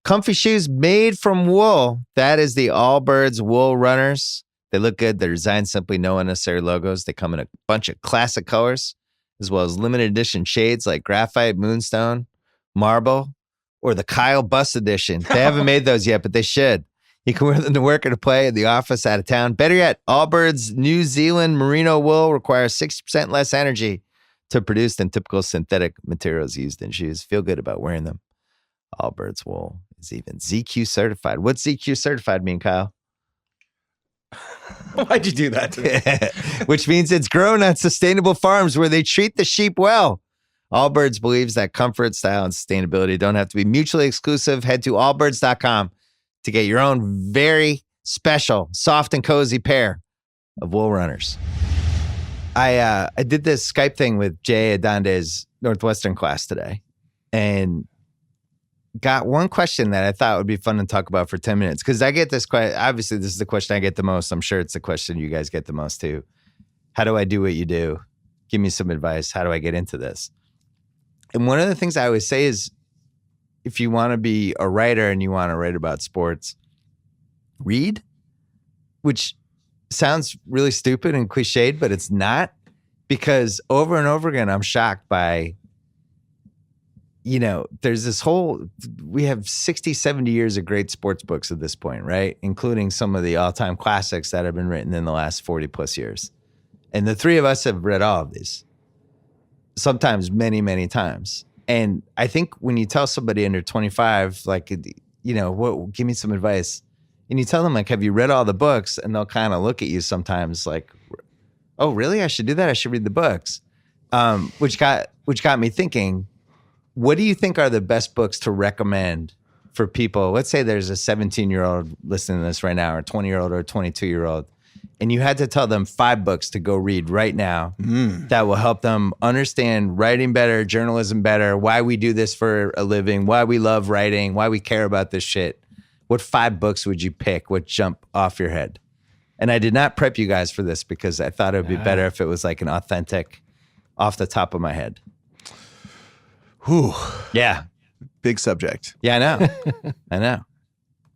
Comfy shoes made from wool. That is the Allbirds Wool Runners. They look good. They're designed simply, no unnecessary logos. They come in a bunch of classic colors, as well as limited edition shades like graphite, moonstone, marble, or the Kyle Bus Edition. They haven't made those yet, but they should. You can wear them to work or to play, in the office, out of town. Better yet, Allbirds New Zealand merino wool requires 60% less energy to produce than typical synthetic materials used in shoes. Feel good about wearing them. Allbirds wool is even ZQ certified. What's ZQ certified mean, Kyle? Why'd you do that to me? Which means it's grown on sustainable farms where they treat the sheep well. Allbirds believes that comfort, style, and sustainability don't have to be mutually exclusive. Head to allbirds.com to get your own very special, soft and cozy pair of wool runners. I did this Skype thing with Jay Adonde's Northwestern class today and got one question that I thought would be fun to talk about for 10 minutes. Because I get this question. Obviously, this is the question I get the most. I'm sure it's the question you guys get the most too. How do I do what you do? Give me some advice. How do I get into this? And one of the things I always say is, if you want to be a writer and you want to write about sports, read, which sounds really stupid and cliched, but it's not, because over and over again, I'm shocked by, there's this we have 60, 70 years of great sports books at this point, right? Including some of the all-time classics that have been written in the last 40 plus years. And the three of us have read all of these, sometimes many, many times. And I think when you tell somebody under 25, like, give me some advice. And you tell them, like, have you read all the books? And they'll kind of look at you sometimes like, oh, really? I should do that. I should read the books. Which got me thinking, what do you think are the best books to recommend for people? Let's say there's a 17-year-old listening to this right now, or a 20-year-old or a 22-year-old. And you had to tell them 5 books to go read right now that will help them understand writing better, journalism better, why we do this for a living, why we love writing, why we care about this shit. What 5 books would you pick? What jump off your head? And I did not prep you guys for this because I thought it would be better if it was like an authentic, off the top of my head. Whew. Yeah. Big subject. Yeah, I know. I know.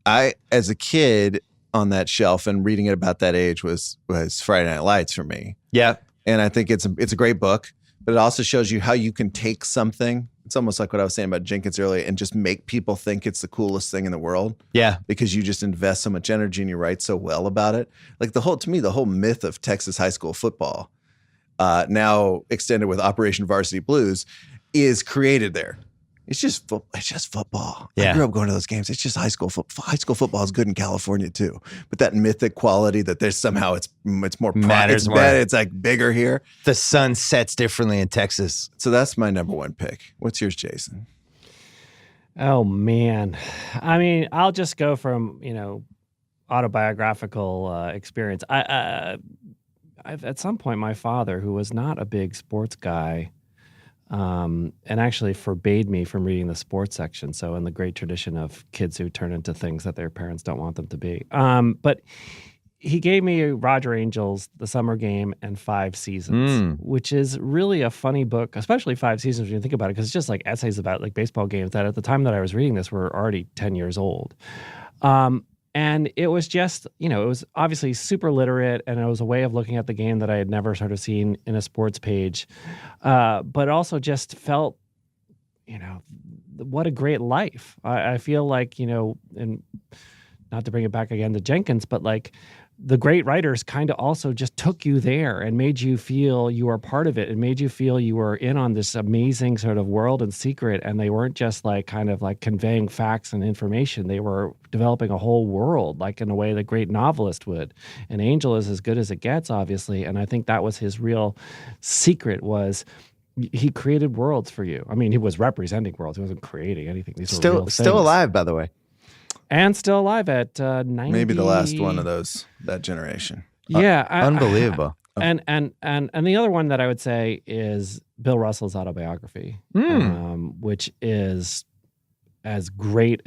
I, as a kid, on that shelf and reading it about that age was Friday Night Lights for me. Yeah. And I think it's a great book, but it also shows you how you can take something. It's almost like what I was saying about Jenkins earlier, and just make people think it's the coolest thing in the world. Yeah. Because you just invest so much energy and you write so well about it. Like the whole myth of Texas high school football, now extended with Operation Varsity Blues, is created there. It's just football. Yeah. I grew up going to those games. It's just high school football. High school football is good in California too, but that mythic quality that there's somehow it's more matters more. It's like bigger here. The sun sets differently in Texas. So that's my number one pick. What's yours, Jason? Oh man, I mean, I'll just go from autobiographical experience. I at some point, my father, who was not a big sports guy, and actually forbade me from reading the sports section. So in the great tradition of kids who turn into things that their parents don't want them to be. But he gave me Roger Angel's The Summer Game and 5 Seasons, which is really a funny book, especially 5 Seasons when you think about it, because it's just like essays about like baseball games that at the time that I was reading this were already 10 years old. And it was just, it was obviously super literate, and it was a way of looking at the game that I had never sort of seen in a sports page, but also just felt, what a great life. I feel like, and not to bring it back again to Jenkins, but like the great writers kind of also just took you there and made you feel you were part of it and made you feel you were in on this amazing sort of world and secret. And they weren't just like kind of like conveying facts and information. They were developing a whole world, like in a way that great novelist would. And Angel is as good as it gets, obviously. And I think that was his real secret, was he created worlds for you. I mean, he was representing worlds. He wasn't creating anything. These were real things. Still alive, by the way. And still alive at 90. Maybe the last one of those, that generation. Yeah. Unbelievable. And the other one that I would say is Bill Russell's Autobiography, which is as great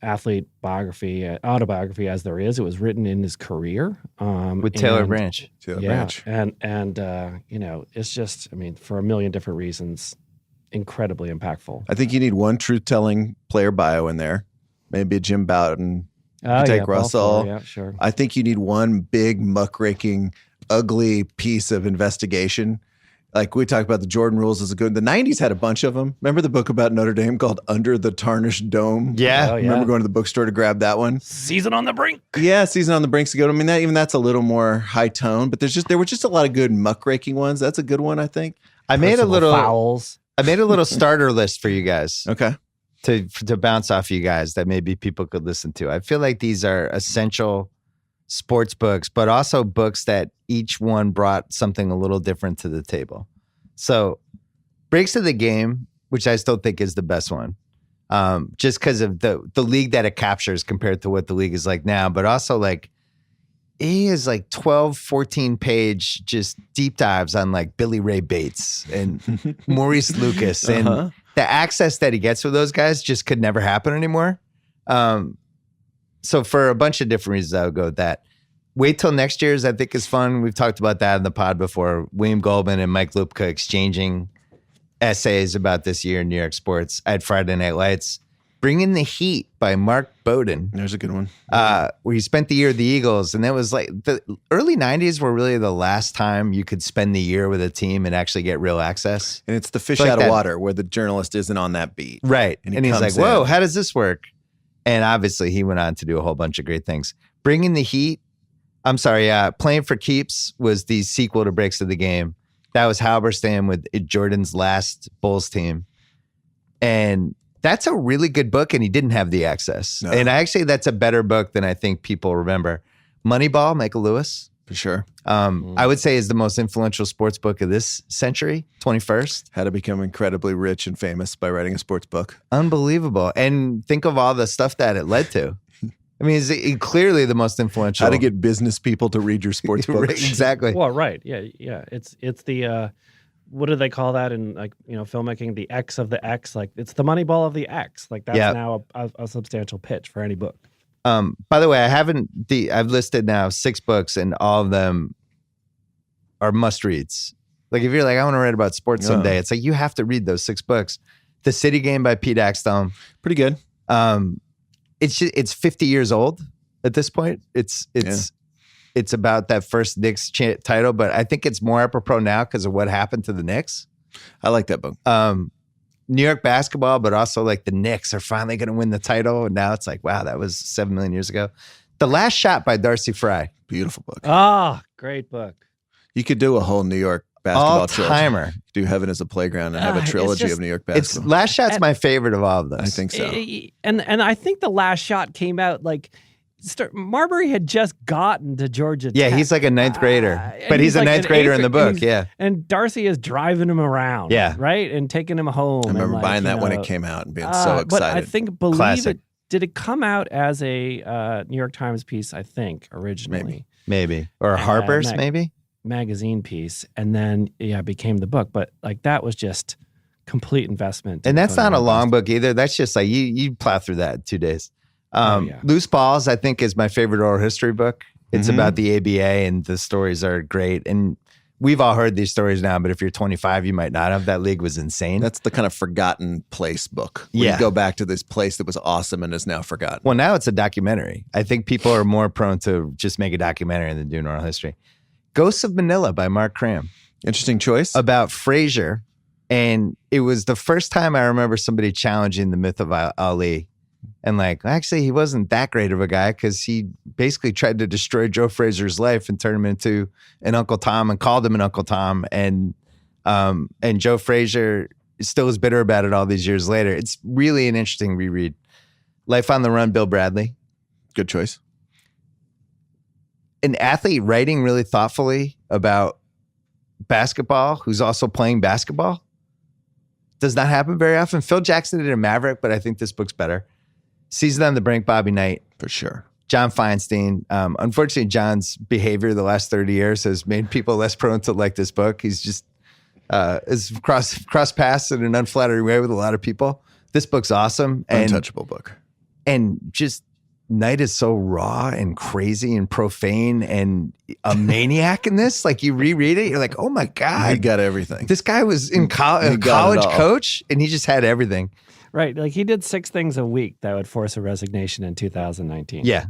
athlete autobiography as there is. It was written in his career. With Taylor Branch. Branch. And it's just, for a million different reasons, incredibly impactful. I think you need one truth-telling player bio in there. Maybe a Jim Bowden. You take Russell. Yeah, sure. I think you need one big muckraking, ugly piece of investigation. Like we talked about, the Jordan rules is a good. The 90s had a bunch of them. Remember the book about Notre Dame called Under the Tarnished Dome? Yeah. Remember going to the bookstore to grab that one? Season on the Brink. Yeah, Season on the Brink's a good one. That's a little more high tone, but there were just a lot of good muckraking ones. That's a good one, I think. I made a little fouls. starter list for you guys. Okay. To bounce off you guys that maybe people could listen to. I feel like these are essential sports books, but also books that each one brought something a little different to the table. So Breaks of the Game, which I still think is the best one, just because of the league that it captures compared to what the league is like now, but also like he is like 12, 14 page just deep dives on like Billy Ray Bates and Maurice Lucas and the access that he gets with those guys just could never happen anymore. So for a bunch of different reasons, I would go with that. Wait Till Next Year's, I think, is fun. We've talked about that in the pod before. William Goldman and Mike Lupka exchanging essays about this year in New York sports. I had Friday Night Lights. Bringing the Heat by Mark Bowden. There's a good one. Where he spent the year with the Eagles. And that was like the early 90s were really the last time you could spend the year with a team and actually get real access. And it's the fish out of water where the journalist isn't on that beat. Right. And he's like, whoa, how does this work? And obviously he went on to do a whole bunch of great things. Playing for Keeps was the sequel to Breaks of the Game. That was Halberstam with Jordan's last Bulls team. And that's a really good book, and he didn't have the access. No. And actually, that's a better book than I think people remember. Moneyball, Michael Lewis. For sure. I would say is the most influential sports book of this century, 21st. How to become incredibly rich and famous by writing a sports book. Unbelievable. And think of all the stuff that it led to. It's clearly the most influential. How to get business people to read your sports book. Exactly. Well, right. Yeah. It's the... what do they call that in filmmaking? The X of the X, like it's the Moneyball of the X. Like that's now a substantial pitch for any book. By the way, I've listed now 6 books, and all of them are must reads. Like if you're like, I want to write about sports someday, it's like you have to read those 6 books. The City Game by Pete Axtell, pretty good. It's 50 years old at this point. It's about that first Knicks title, but I think it's more apropos now because of what happened to the Knicks. I like that book. New York basketball, but also like the Knicks are finally going to win the title. And now it's like, wow, that was 7 million years ago. The Last Shot by Darcy Fry. Beautiful book. Ah, great book. You could do a whole New York basketball all-timer. Do Heaven is a Playground and have a trilogy of New York basketball. Last Shot's my favorite of all of those. I think so. And I think The Last Shot came out like Marbury had just gotten to Georgia Tech. Yeah, he's like a 9th grader, but he's a like 9th grader in the book. And Darcy is driving him around. Yeah, right, and taking him home. I remember buying that when it came out and being so excited. But I think Classic. Did it come out as a New York Times piece? I think originally, maybe, or Harper's, maybe magazine piece, and then it became the book. But like that was just complete investment. And that's not a long book either. That's just like you plow through that in 2 days. Loose Balls, I think, is my favorite oral history book. It's about the ABA, and the stories are great. And we've all heard these stories now, but if you're 25, you might not have. That league was insane. That's the kind of forgotten place book. Where you go back to this place that was awesome and is now forgotten. Well, now it's a documentary. I think people are more prone to just make a documentary than do oral history. Ghosts of Manila by Mark Cram. Interesting choice. About Frazier. And it was the first time I remember somebody challenging the myth of Ali. And like, actually, he wasn't that great of a guy because he basically tried to destroy Joe Frazier's life and turn him into an Uncle Tom and called him an Uncle Tom. And Joe Frazier still is bitter about it all these years later. It's really an interesting reread. Life on the Run, Bill Bradley. Good choice. An athlete writing really thoughtfully about basketball who's also playing basketball does not happen very often. Phil Jackson did a Maverick, but I think this book's better. Season on the Brink, Bobby Knight. For sure. John Feinstein. Unfortunately, John's behavior the last 30 years has made people less prone to like this book. He's just is cross paths in an unflattering way with a lot of people. This book's awesome. Untouchable book. And just Knight is so raw and crazy and profane and a maniac in this. Like you reread it, you're like, oh my God. He got everything. This guy was a college coach and he just had everything. Right. Like he did 6 things a week that would force a resignation in 2019. Yeah.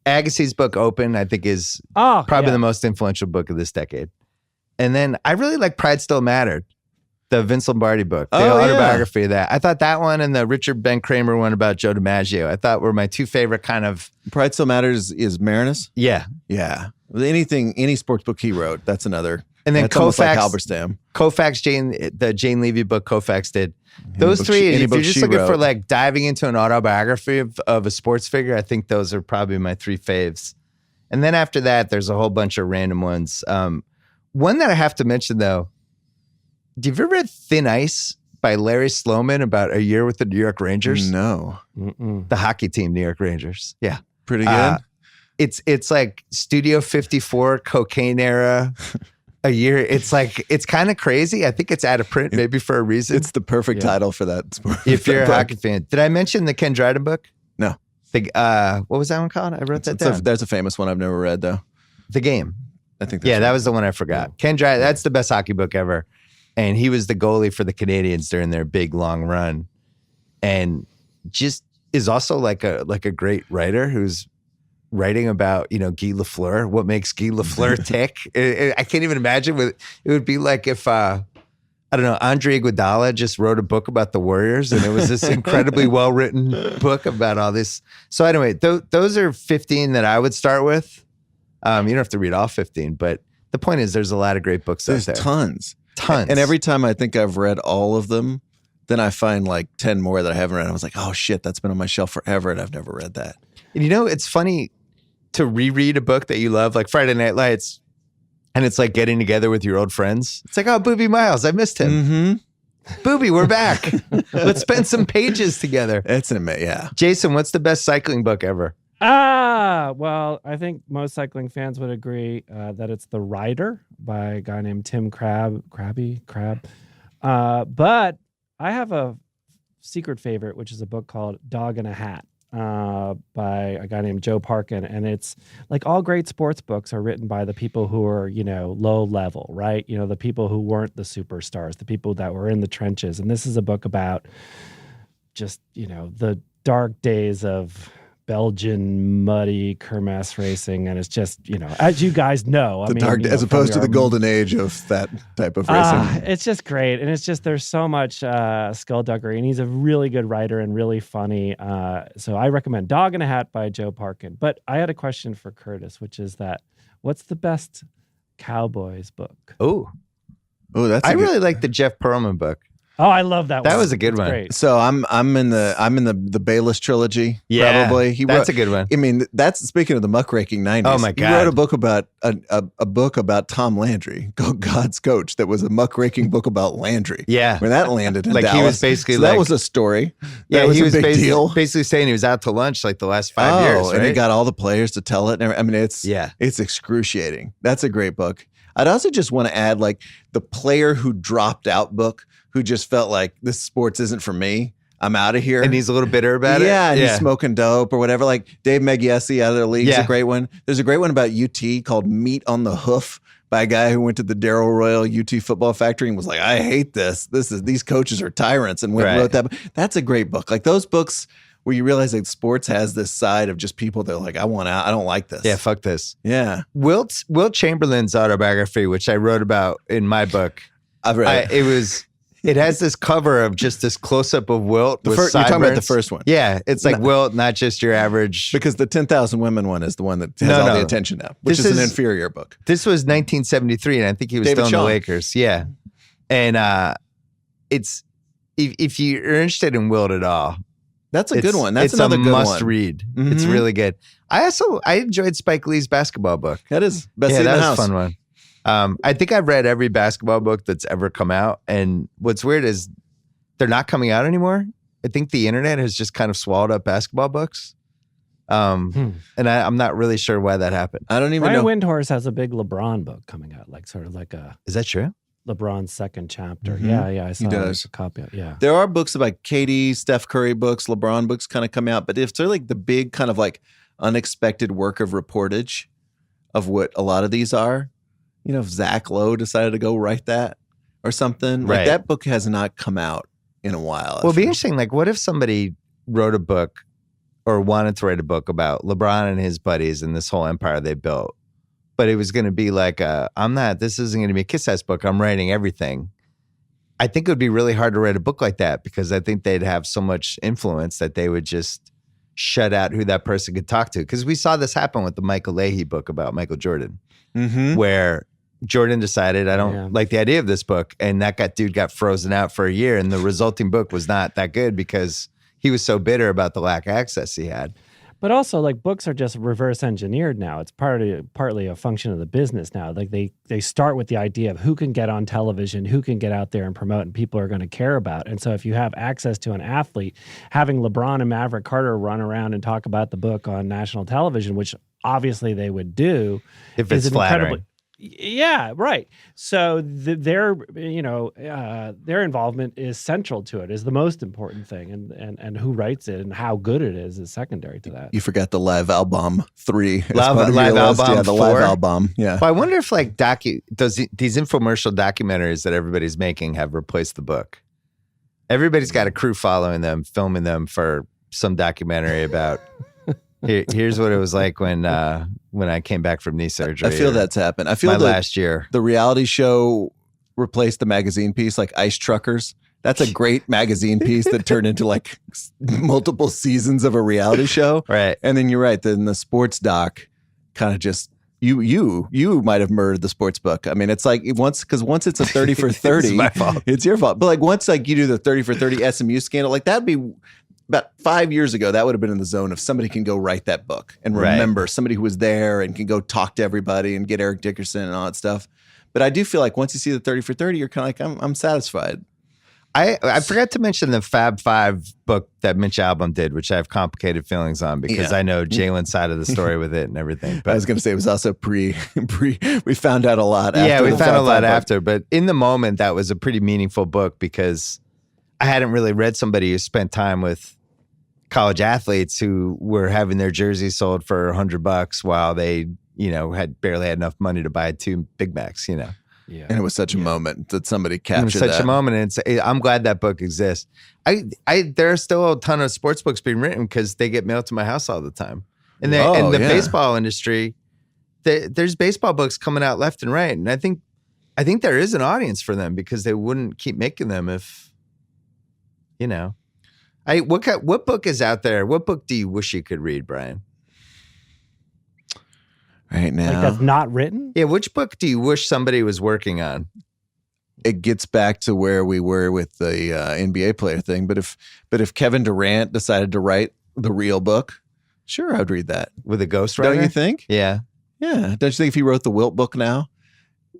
Agassi's book Open, I think, is probably the most influential book of this decade. And then I really like Pride Still Mattered, the Vince Lombardi book, the autobiography of that. I thought that one and the Richard Ben Kramer one about Joe DiMaggio, I thought were my 2 favorite kind of. Pride Still Matters is Marinus? Yeah. Yeah. Any sports book he wrote, that's another. And then Koufax, like Halberstam. Koufax, the Jane Levy book Koufax did. Those 3, if you're just looking for like diving into an autobiography of a sports figure, I think those are probably my 3 faves. And then after that, there's a whole bunch of random ones. One that I have to mention though, have you ever read Thin Ice by Larry Sloman about a year with the New York Rangers? No. The hockey team, New York Rangers. Yeah. Pretty good. It's like Studio 54 cocaine era. A year. It's like, it's kind of crazy. I think it's out of print maybe for a reason. It's the perfect title for that sport. If you're a hockey fan. Did I mention the Ken Dryden book? No. What was that one called? I wrote that down. There's a famous one I've never read though. The Game. I think that's that was the one I forgot. Yeah. Ken Dryden, that's the best hockey book ever. And he was the goalie for the Canadiens during their big long run. And just is also like a great writer who's writing about, Guy Lafleur, what makes Guy Lafleur tick. I can't even imagine it would be like if, I don't know, Andre Iguodala just wrote a book about the Warriors and it was this incredibly well-written book about all this. So anyway, those are 15 that I would start with. You don't have to read all 15, but the point is there's a lot of great books out there. There's tons. Tons. And every time I think I've read all of them, then I find like 10 more that I haven't read. I was like, oh shit, that's been on my shelf forever and I've never read that. And it's funny to reread a book that you love, like Friday Night Lights, and it's like getting together with your old friends. It's like, oh, Boobie Miles, I missed him. Mm-hmm. Boobie, we're back. Let's spend some pages together. It's yeah. Jason, what's the best cycling book ever? Well, I think most cycling fans would agree that it's The Rider by a guy named Tim Crabb. But I have a secret favorite, which is a book called Dog in a Hat by a guy named Joe Parkin. And it's like all great sports books are written by the people who are, low level, right? The people who weren't the superstars, the people that were in the trenches. And this is a book about just, the dark days of Belgian muddy Kermesse racing, and it's just as you guys know, as opposed to the golden age of that type of racing. It's just great, and it's just there's so much skullduggery, and he's a really good writer and really funny. So I recommend Dog in a Hat by Joe Parkin. But I had a question for Curtis, which is that what's the best Cowboys book? Oh, I really like the Jeff Pearlman book. Oh, I love that one. That was a good one. Great. So I'm in the Bayless trilogy. Yeah, probably. That's a good one. I mean, that's speaking of the muckraking 90s. Oh my God! He wrote a book about a book about Tom Landry, God's coach. That was a muckraking book about Landry. Yeah, when that landed in Dallas. He was basically that was a story. Yeah, he was a big deal. Basically saying he was out to lunch like the last 5 years. Right? And he got all the players to tell it. I mean, it's excruciating. That's a great book. I'd also just want to add like the player who dropped out book, who just felt like this sports isn't for me. I'm out of here. And he's a little bitter about it. Yeah, and he's smoking dope or whatever. Like Dave Megiesi out of the league is a great one. There's a great one about UT called Meat on the Hoof by a guy who went to the Darrell Royal UT football factory and was like, I hate this. These coaches are tyrants, and wrote that. That's a great book. Like those books where you realize that sports has this side of just people that are like, I want out. I don't like this. Yeah, fuck this. Yeah. Wilt Chamberlain's autobiography, which I wrote about in my book. I've read it. It has this cover of just this close-up of Wilt. You're talking about the first one. Yeah, it's like Wilt, not just your average. Because the 10,000 Women one is the one that has all the attention now, which is an inferior book. This was 1973, and I think he was still in the Lakers. Yeah. And it's if you're interested in Wilt at all, that's a good one. That's another good one. It's a must read. Mm-hmm. It's really good. I enjoyed Spike Lee's basketball book. That is best in the house. That was a fun one. I think I've read every basketball book that's ever come out. And what's weird is they're not coming out anymore. I think the internet has just kind of swallowed up basketball books. And I'm not really sure why that happened. I don't even know. Ryan Windhorst has a big LeBron book coming out, like sort of like a... Is that true? LeBron's second chapter. Mm-hmm. Yeah. I saw a copy of it. Yeah. There are books about KD, Steph Curry books, LeBron books kind of come out. But if they're like the big kind of like unexpected work of reportage of what a lot of these are, you know, if Zach Lowe decided to go write that or something, like that book has not come out in a while. Well, it'd be interesting. Like, what if somebody wrote a book or wanted to write a book about LeBron and his buddies and this whole empire they built, but it was going to be like, this isn't going to be a kiss-ass book. I'm writing everything. I think it would be really hard to write a book like that because I think they'd have so much influence that they would just shut out who that person could talk to. Because we saw this happen with the Michael Leahy book about Michael Jordan, where Jordan decided, I don't like the idea of this book. And that dude got frozen out for a year. And the resulting book was not that good because he was so bitter about the lack of access he had. But also, like, books are just reverse engineered now. It's partly a function of the business now. Like they start with the idea of who can get on television, who can get out there and promote, and people are going to care about. And so if you have access to an athlete, having LeBron and Maverick Carter run around and talk about the book on national television, which obviously they would do, if it's flattering. Yeah, right. So their involvement is central to it, is the most important thing, and who writes it and how good it is secondary to that. You forgot the live album 3. Live album, yeah, the 4? live album. Yeah. Well, I wonder if like these infomercial documentaries that everybody's making have replaced the book. Everybody's got a crew following them, filming them for some documentary about. Here's what it was like when I came back from knee surgery. I feel that's happened. I feel last year. The reality show replaced the magazine piece, like Ice Truckers. That's a great magazine piece that turned into like multiple seasons of a reality show. Right. And then you're right. Then the sports doc kind of just you might have murdered the sports book. I mean, it's like once it's a 30 for 30, it's my fault. It's your fault. But like once like you do the 30 for 30 SMU scandal, like that'd be. About 5 years ago, that would have been in the zone if somebody can go write that book and remember somebody who was there and can go talk to everybody and get Eric Dickerson and all that stuff. But I do feel like once you see the 30 for 30, you're kind of like, I'm satisfied. I forgot to mention the Fab Five book that Mitch Albom did, which I have complicated feelings on because I know Jalen's side of the story with it and everything. But I was going to say it was also pre. We found out a lot. Yeah, we found a lot after. But in the moment, that was a pretty meaningful book because I hadn't really read somebody who spent time with college athletes who were having their jerseys sold for $100 while they, had barely had enough money to buy 2 Big Macs, Yeah. And it was such a moment that somebody captured. It was such a moment, and I'm glad that book exists. There are still a ton of sports books being written because they get mailed to my house all the time. And the baseball industry, there's baseball books coming out left and right, and I think there is an audience for them because they wouldn't keep making them if, What book is out there? What book do you wish you could read, Brian? Right now. Like that's not written? Yeah, which book do you wish somebody was working on? It gets back to where we were with the NBA player thing. But if Kevin Durant decided to write the real book, sure, I'd read that. With a ghostwriter? Don't you think? Yeah. Yeah. Don't you think if he wrote the Wilt book now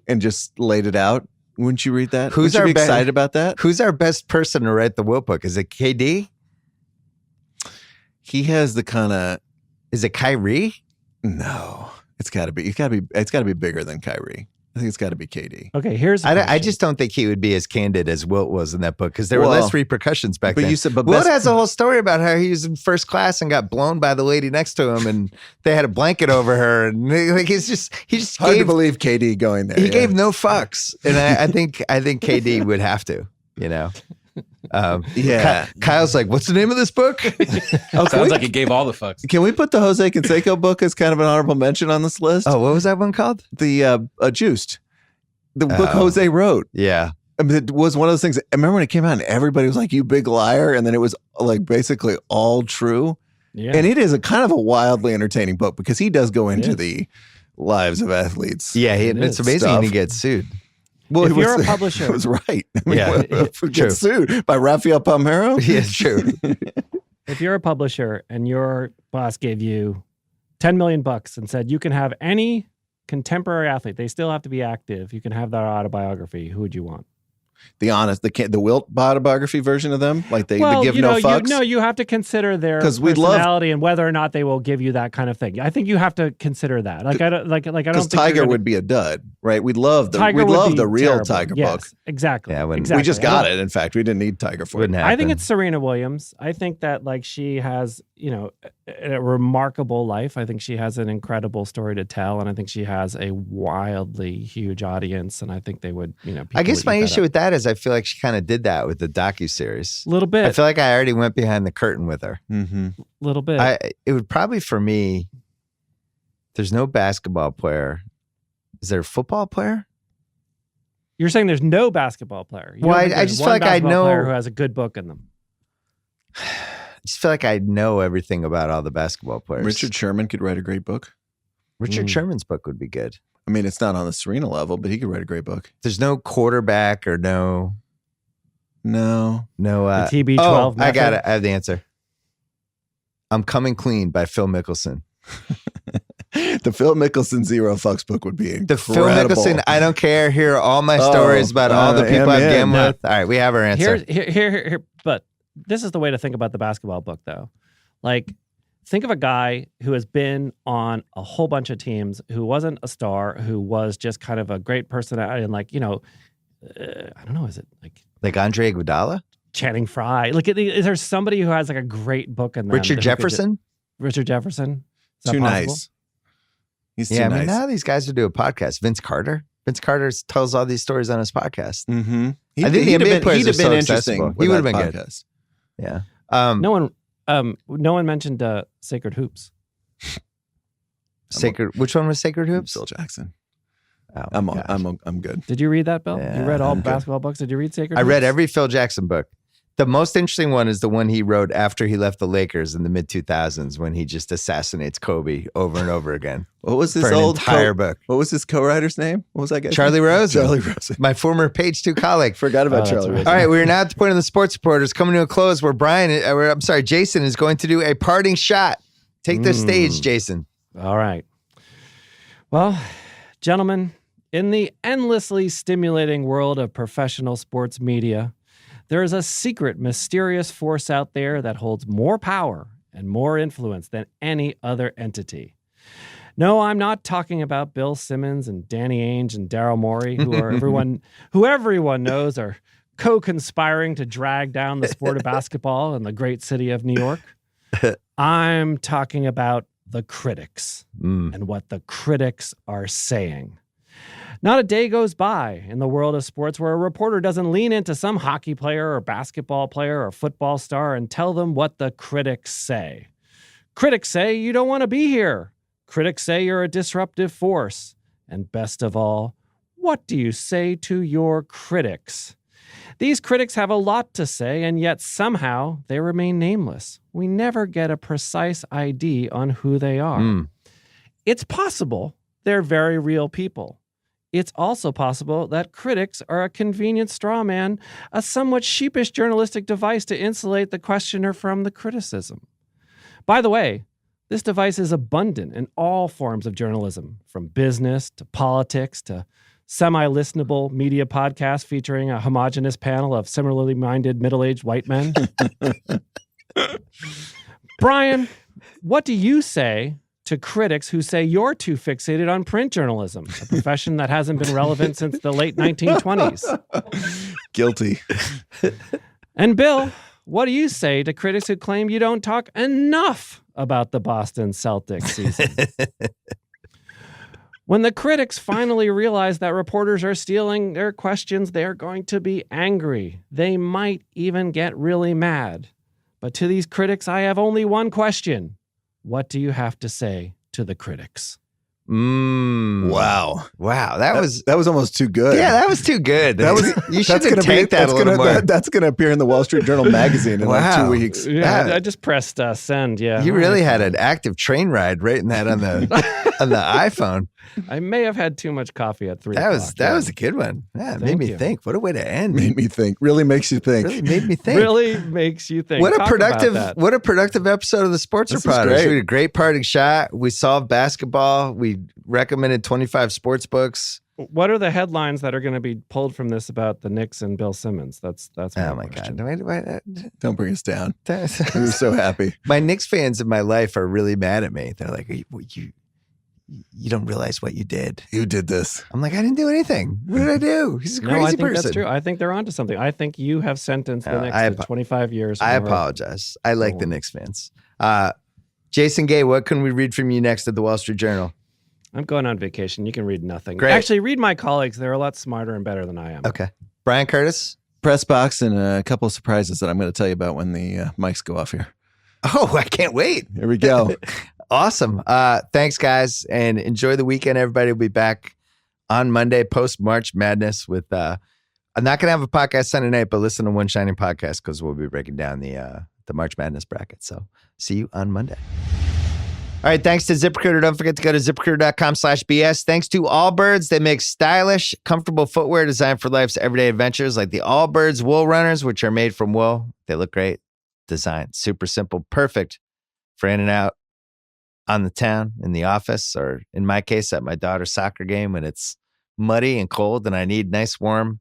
and just laid it out, wouldn't you read that? Wouldn't you be excited about that? Who's our best person to write the Wilt book? Is it KD? He has the kind of. Is it Kyrie? No, it's got to be. It's got to be bigger than Kyrie. I think it's got to be KD. Okay, here's I just don't think he would be as candid as Wilt was in that book because there were less repercussions back then. Wilt has a whole story about how he was in first class and got blown by the lady next to him, and they had a blanket over her, and like he just hard to believe KD going there. He gave no fucks, and I think KD would have to, Kyle's like, what's the name of this book? Sounds like he gave all the fucks. Can we put the Jose Canseco book as kind of an honorable mention on this list? Oh, what was that one called? The Juiced. The book Jose wrote. Yeah. I mean, it was one of those things. I remember when it came out and everybody was like, you big liar. And then it was like basically all true. Yeah. And it is a kind of a wildly entertaining book because he does go into the lives of athletes. Yeah. It's amazing he gets sued. Well, if you're a publisher, it was right. I mean, get sued by Rafael Palmeiro. Yeah, true. If you're a publisher and your boss gave you $10 million and said you can have any contemporary athlete, they still have to be active, you can have their autobiography, who would you want? The Wilt autobiography version of them, like they give no fucks. You have to consider their personality and whether or not they will give you that kind of thing. I think you have to consider that. I don't think Tiger would be a dud, right? We'd love the real terrible. Tiger book. Exactly. Yeah, exactly. We just got it. In fact, we didn't need Tiger for it. I think it's Serena Williams. I think that she has a remarkable life. I think she has an incredible story to tell, and I think she has a wildly huge audience. And I think they would I guess my issue with that is I feel like she kind of did that with the docuseries. A little bit. I feel like I already went behind the curtain with her. Mm-hmm. A little bit. It would probably, for me, there's no basketball player. Is there a football player? You're saying there's no basketball player. I just feel like I know player who has a good book in them. I just feel like I know everything about all the basketball players. Richard Sherman could write a great book. Richard Sherman's book would be good. I mean, it's not on the Serena level, but he could write a great book. There's no quarterback or no. The TB12 method. I got it. I have the answer. I'm Coming Clean by Phil Mickelson. The Phil Mickelson Zero Fucks book would be incredible. The Phil Mickelson, I don't care. Here are all my stories about all the people I've gambled with. All right, we have our answer. Here. But this is the way to think about the basketball book, though. Like, think of a guy who has been on a whole bunch of teams, who wasn't a star, who was just kind of a great personality, and I don't know, is it like Andre Iguodala? Channing Frye. Is there somebody who has a great book in them? Richard Jefferson? Richard Jefferson? Too nice. He's too nice. I mean, now these guys would do a podcast. Vince Carter tells all these stories on his podcast. Mm-hmm. I think the NBA players are so interesting. He would have been podcast. Good. Yeah. No one mentioned Sacred Hoops. Which one was Sacred Hoops? Phil Jackson. Oh, I'm good. Did you read that, Bill? Yeah, you read all basketball books? Did you read Sacred Hoops? I read every Phil Jackson book. The most interesting one is the one he wrote after he left the Lakers in the mid-2000s when he just assassinates Kobe over and over again. What was this entire book? What was his co-writer's name? What was that guy? Charlie Rose. Charlie Rose. My former Page 2 colleague. Forgot about Charlie Rose. All right, we're now at the point of the Sports Reporters coming to a close where Jason is going to do a parting shot. Take the stage, Jason. All right. Well, gentlemen, in the endlessly stimulating world of professional sports media, there is a secret, mysterious force out there that holds more power and more influence than any other entity. No, I'm not talking about Bill Simmons and Danny Ainge and Daryl Morey, who everyone knows are co-conspiring to drag down the sport of basketball in the great city of New York. I'm talking about the critics and what the critics are saying. Not a day goes by in the world of sports where a reporter doesn't lean into some hockey player or basketball player or football star and tell them what the critics say. Critics say you don't want to be here. Critics say you're a disruptive force. And best of all, what do you say to your critics? These critics have a lot to say, and yet somehow they remain nameless. We never get a precise ID on who they are. It's possible they're very real people. It's also possible that critics are a convenient straw man, a somewhat sheepish journalistic device to insulate the questioner from the criticism. By the way, this device is abundant in all forms of journalism, from business to politics to semi-listenable media podcasts featuring a homogenous panel of similarly minded middle-aged white men. Brian, what do you say to critics who say you're too fixated on print journalism, a profession that hasn't been relevant since the late 1920s? Guilty. And Bill, what do you say to critics who claim you don't talk enough about the Boston Celtics season? When the critics finally realize that reporters are stealing their questions, they're going to be angry. They might even get really mad. But to these critics, I have only one question. What do you have to say to the critics? Wow. That was almost too good. Yeah, that was too good. You should take that a little more. That's going to appear in the Wall Street Journal magazine in like 2 weeks. Yeah, I just pressed send. Yeah, you really had an active train ride writing that on the iPhone. I may have had too much coffee at 3 o'clock. That was a good one. Yeah, it made me think. What a way to end. Made me think. Really makes you think. Really made me think. Really makes you think. What a productive episode of the Sports Repodders. We had a great parting shot. We solved basketball. We recommended 25 sports books. What are the headlines that are going to be pulled from this about the Knicks and Bill Simmons? That's oh my God. Wait. Don't bring us down. We were so happy. My Knicks fans in my life are really mad at me. They're like, you don't realize what you did. You did this. I'm like, I didn't do anything. What did I do? He's a crazy person. I think that's true. I think they're onto something. I think you have sentenced the Knicks to 25 years. I apologize. I like the Knicks fans. Jason Gay, what can we read from you next at the Wall Street Journal? I'm going on vacation. You can read nothing. Great. Actually, read my colleagues. They're a lot smarter and better than I am. Okay. Brian Curtis? Press box and a couple of surprises that I'm going to tell you about when the mics go off here. Oh, I can't wait. Here we go. Awesome. Thanks, guys, and enjoy the weekend. Everybody will be back on Monday post March Madness with. I'm not going to have a podcast Sunday night, but listen to One Shining Podcast because we'll be breaking down the March Madness bracket. So see you on Monday. All right. Thanks to ZipRecruiter. Don't forget to go to ZipRecruiter.com/BS. Thanks to Allbirds. They make stylish, comfortable footwear designed for life's everyday adventures, like the Allbirds Wool Runners, which are made from wool. They look great. Design super simple, perfect for in and out on the town, in the office, or in my case, at my daughter's soccer game when it's muddy and cold and I need nice, warm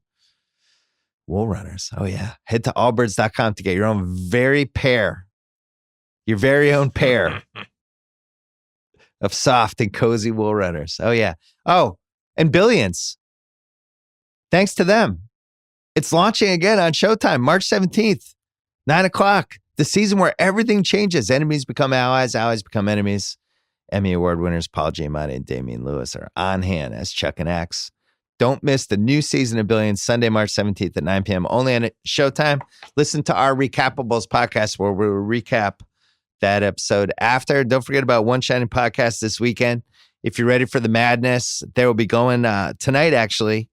wool runners. Oh, yeah. Head to allbirds.com to get your very own pair of soft and cozy wool runners. Oh, yeah. Oh, and Billions. Thanks to them. It's launching again on Showtime, March 17th, 9 o'clock. The season where everything changes. Enemies become allies, allies become enemies. Emmy Award winners Paul Giamatti and Damian Lewis are on hand as Chuck and Axe. Don't miss the new season of Billions, Sunday, March 17th at 9 p.m. only on Showtime. Listen to our Recapables podcast where we'll recap that episode after. Don't forget about One Shining Podcast this weekend. If you're ready for the madness, they will be going tonight, actually,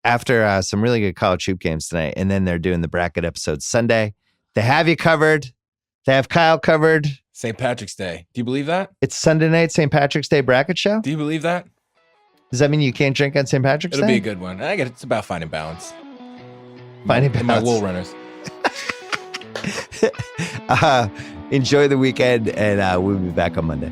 after some really good college hoop games tonight. And then they're doing the bracket episode Sunday. They have you covered. They have Kyle covered. St. Patrick's Day. Do you believe that? It's Sunday night, St. Patrick's Day bracket show. Do you believe that? Does that mean you can't drink on St. Patrick's Day? It'll be a good one. I get it's about finding balance. Finding balance. My wool runners. Enjoy the weekend, and we'll be back on Monday.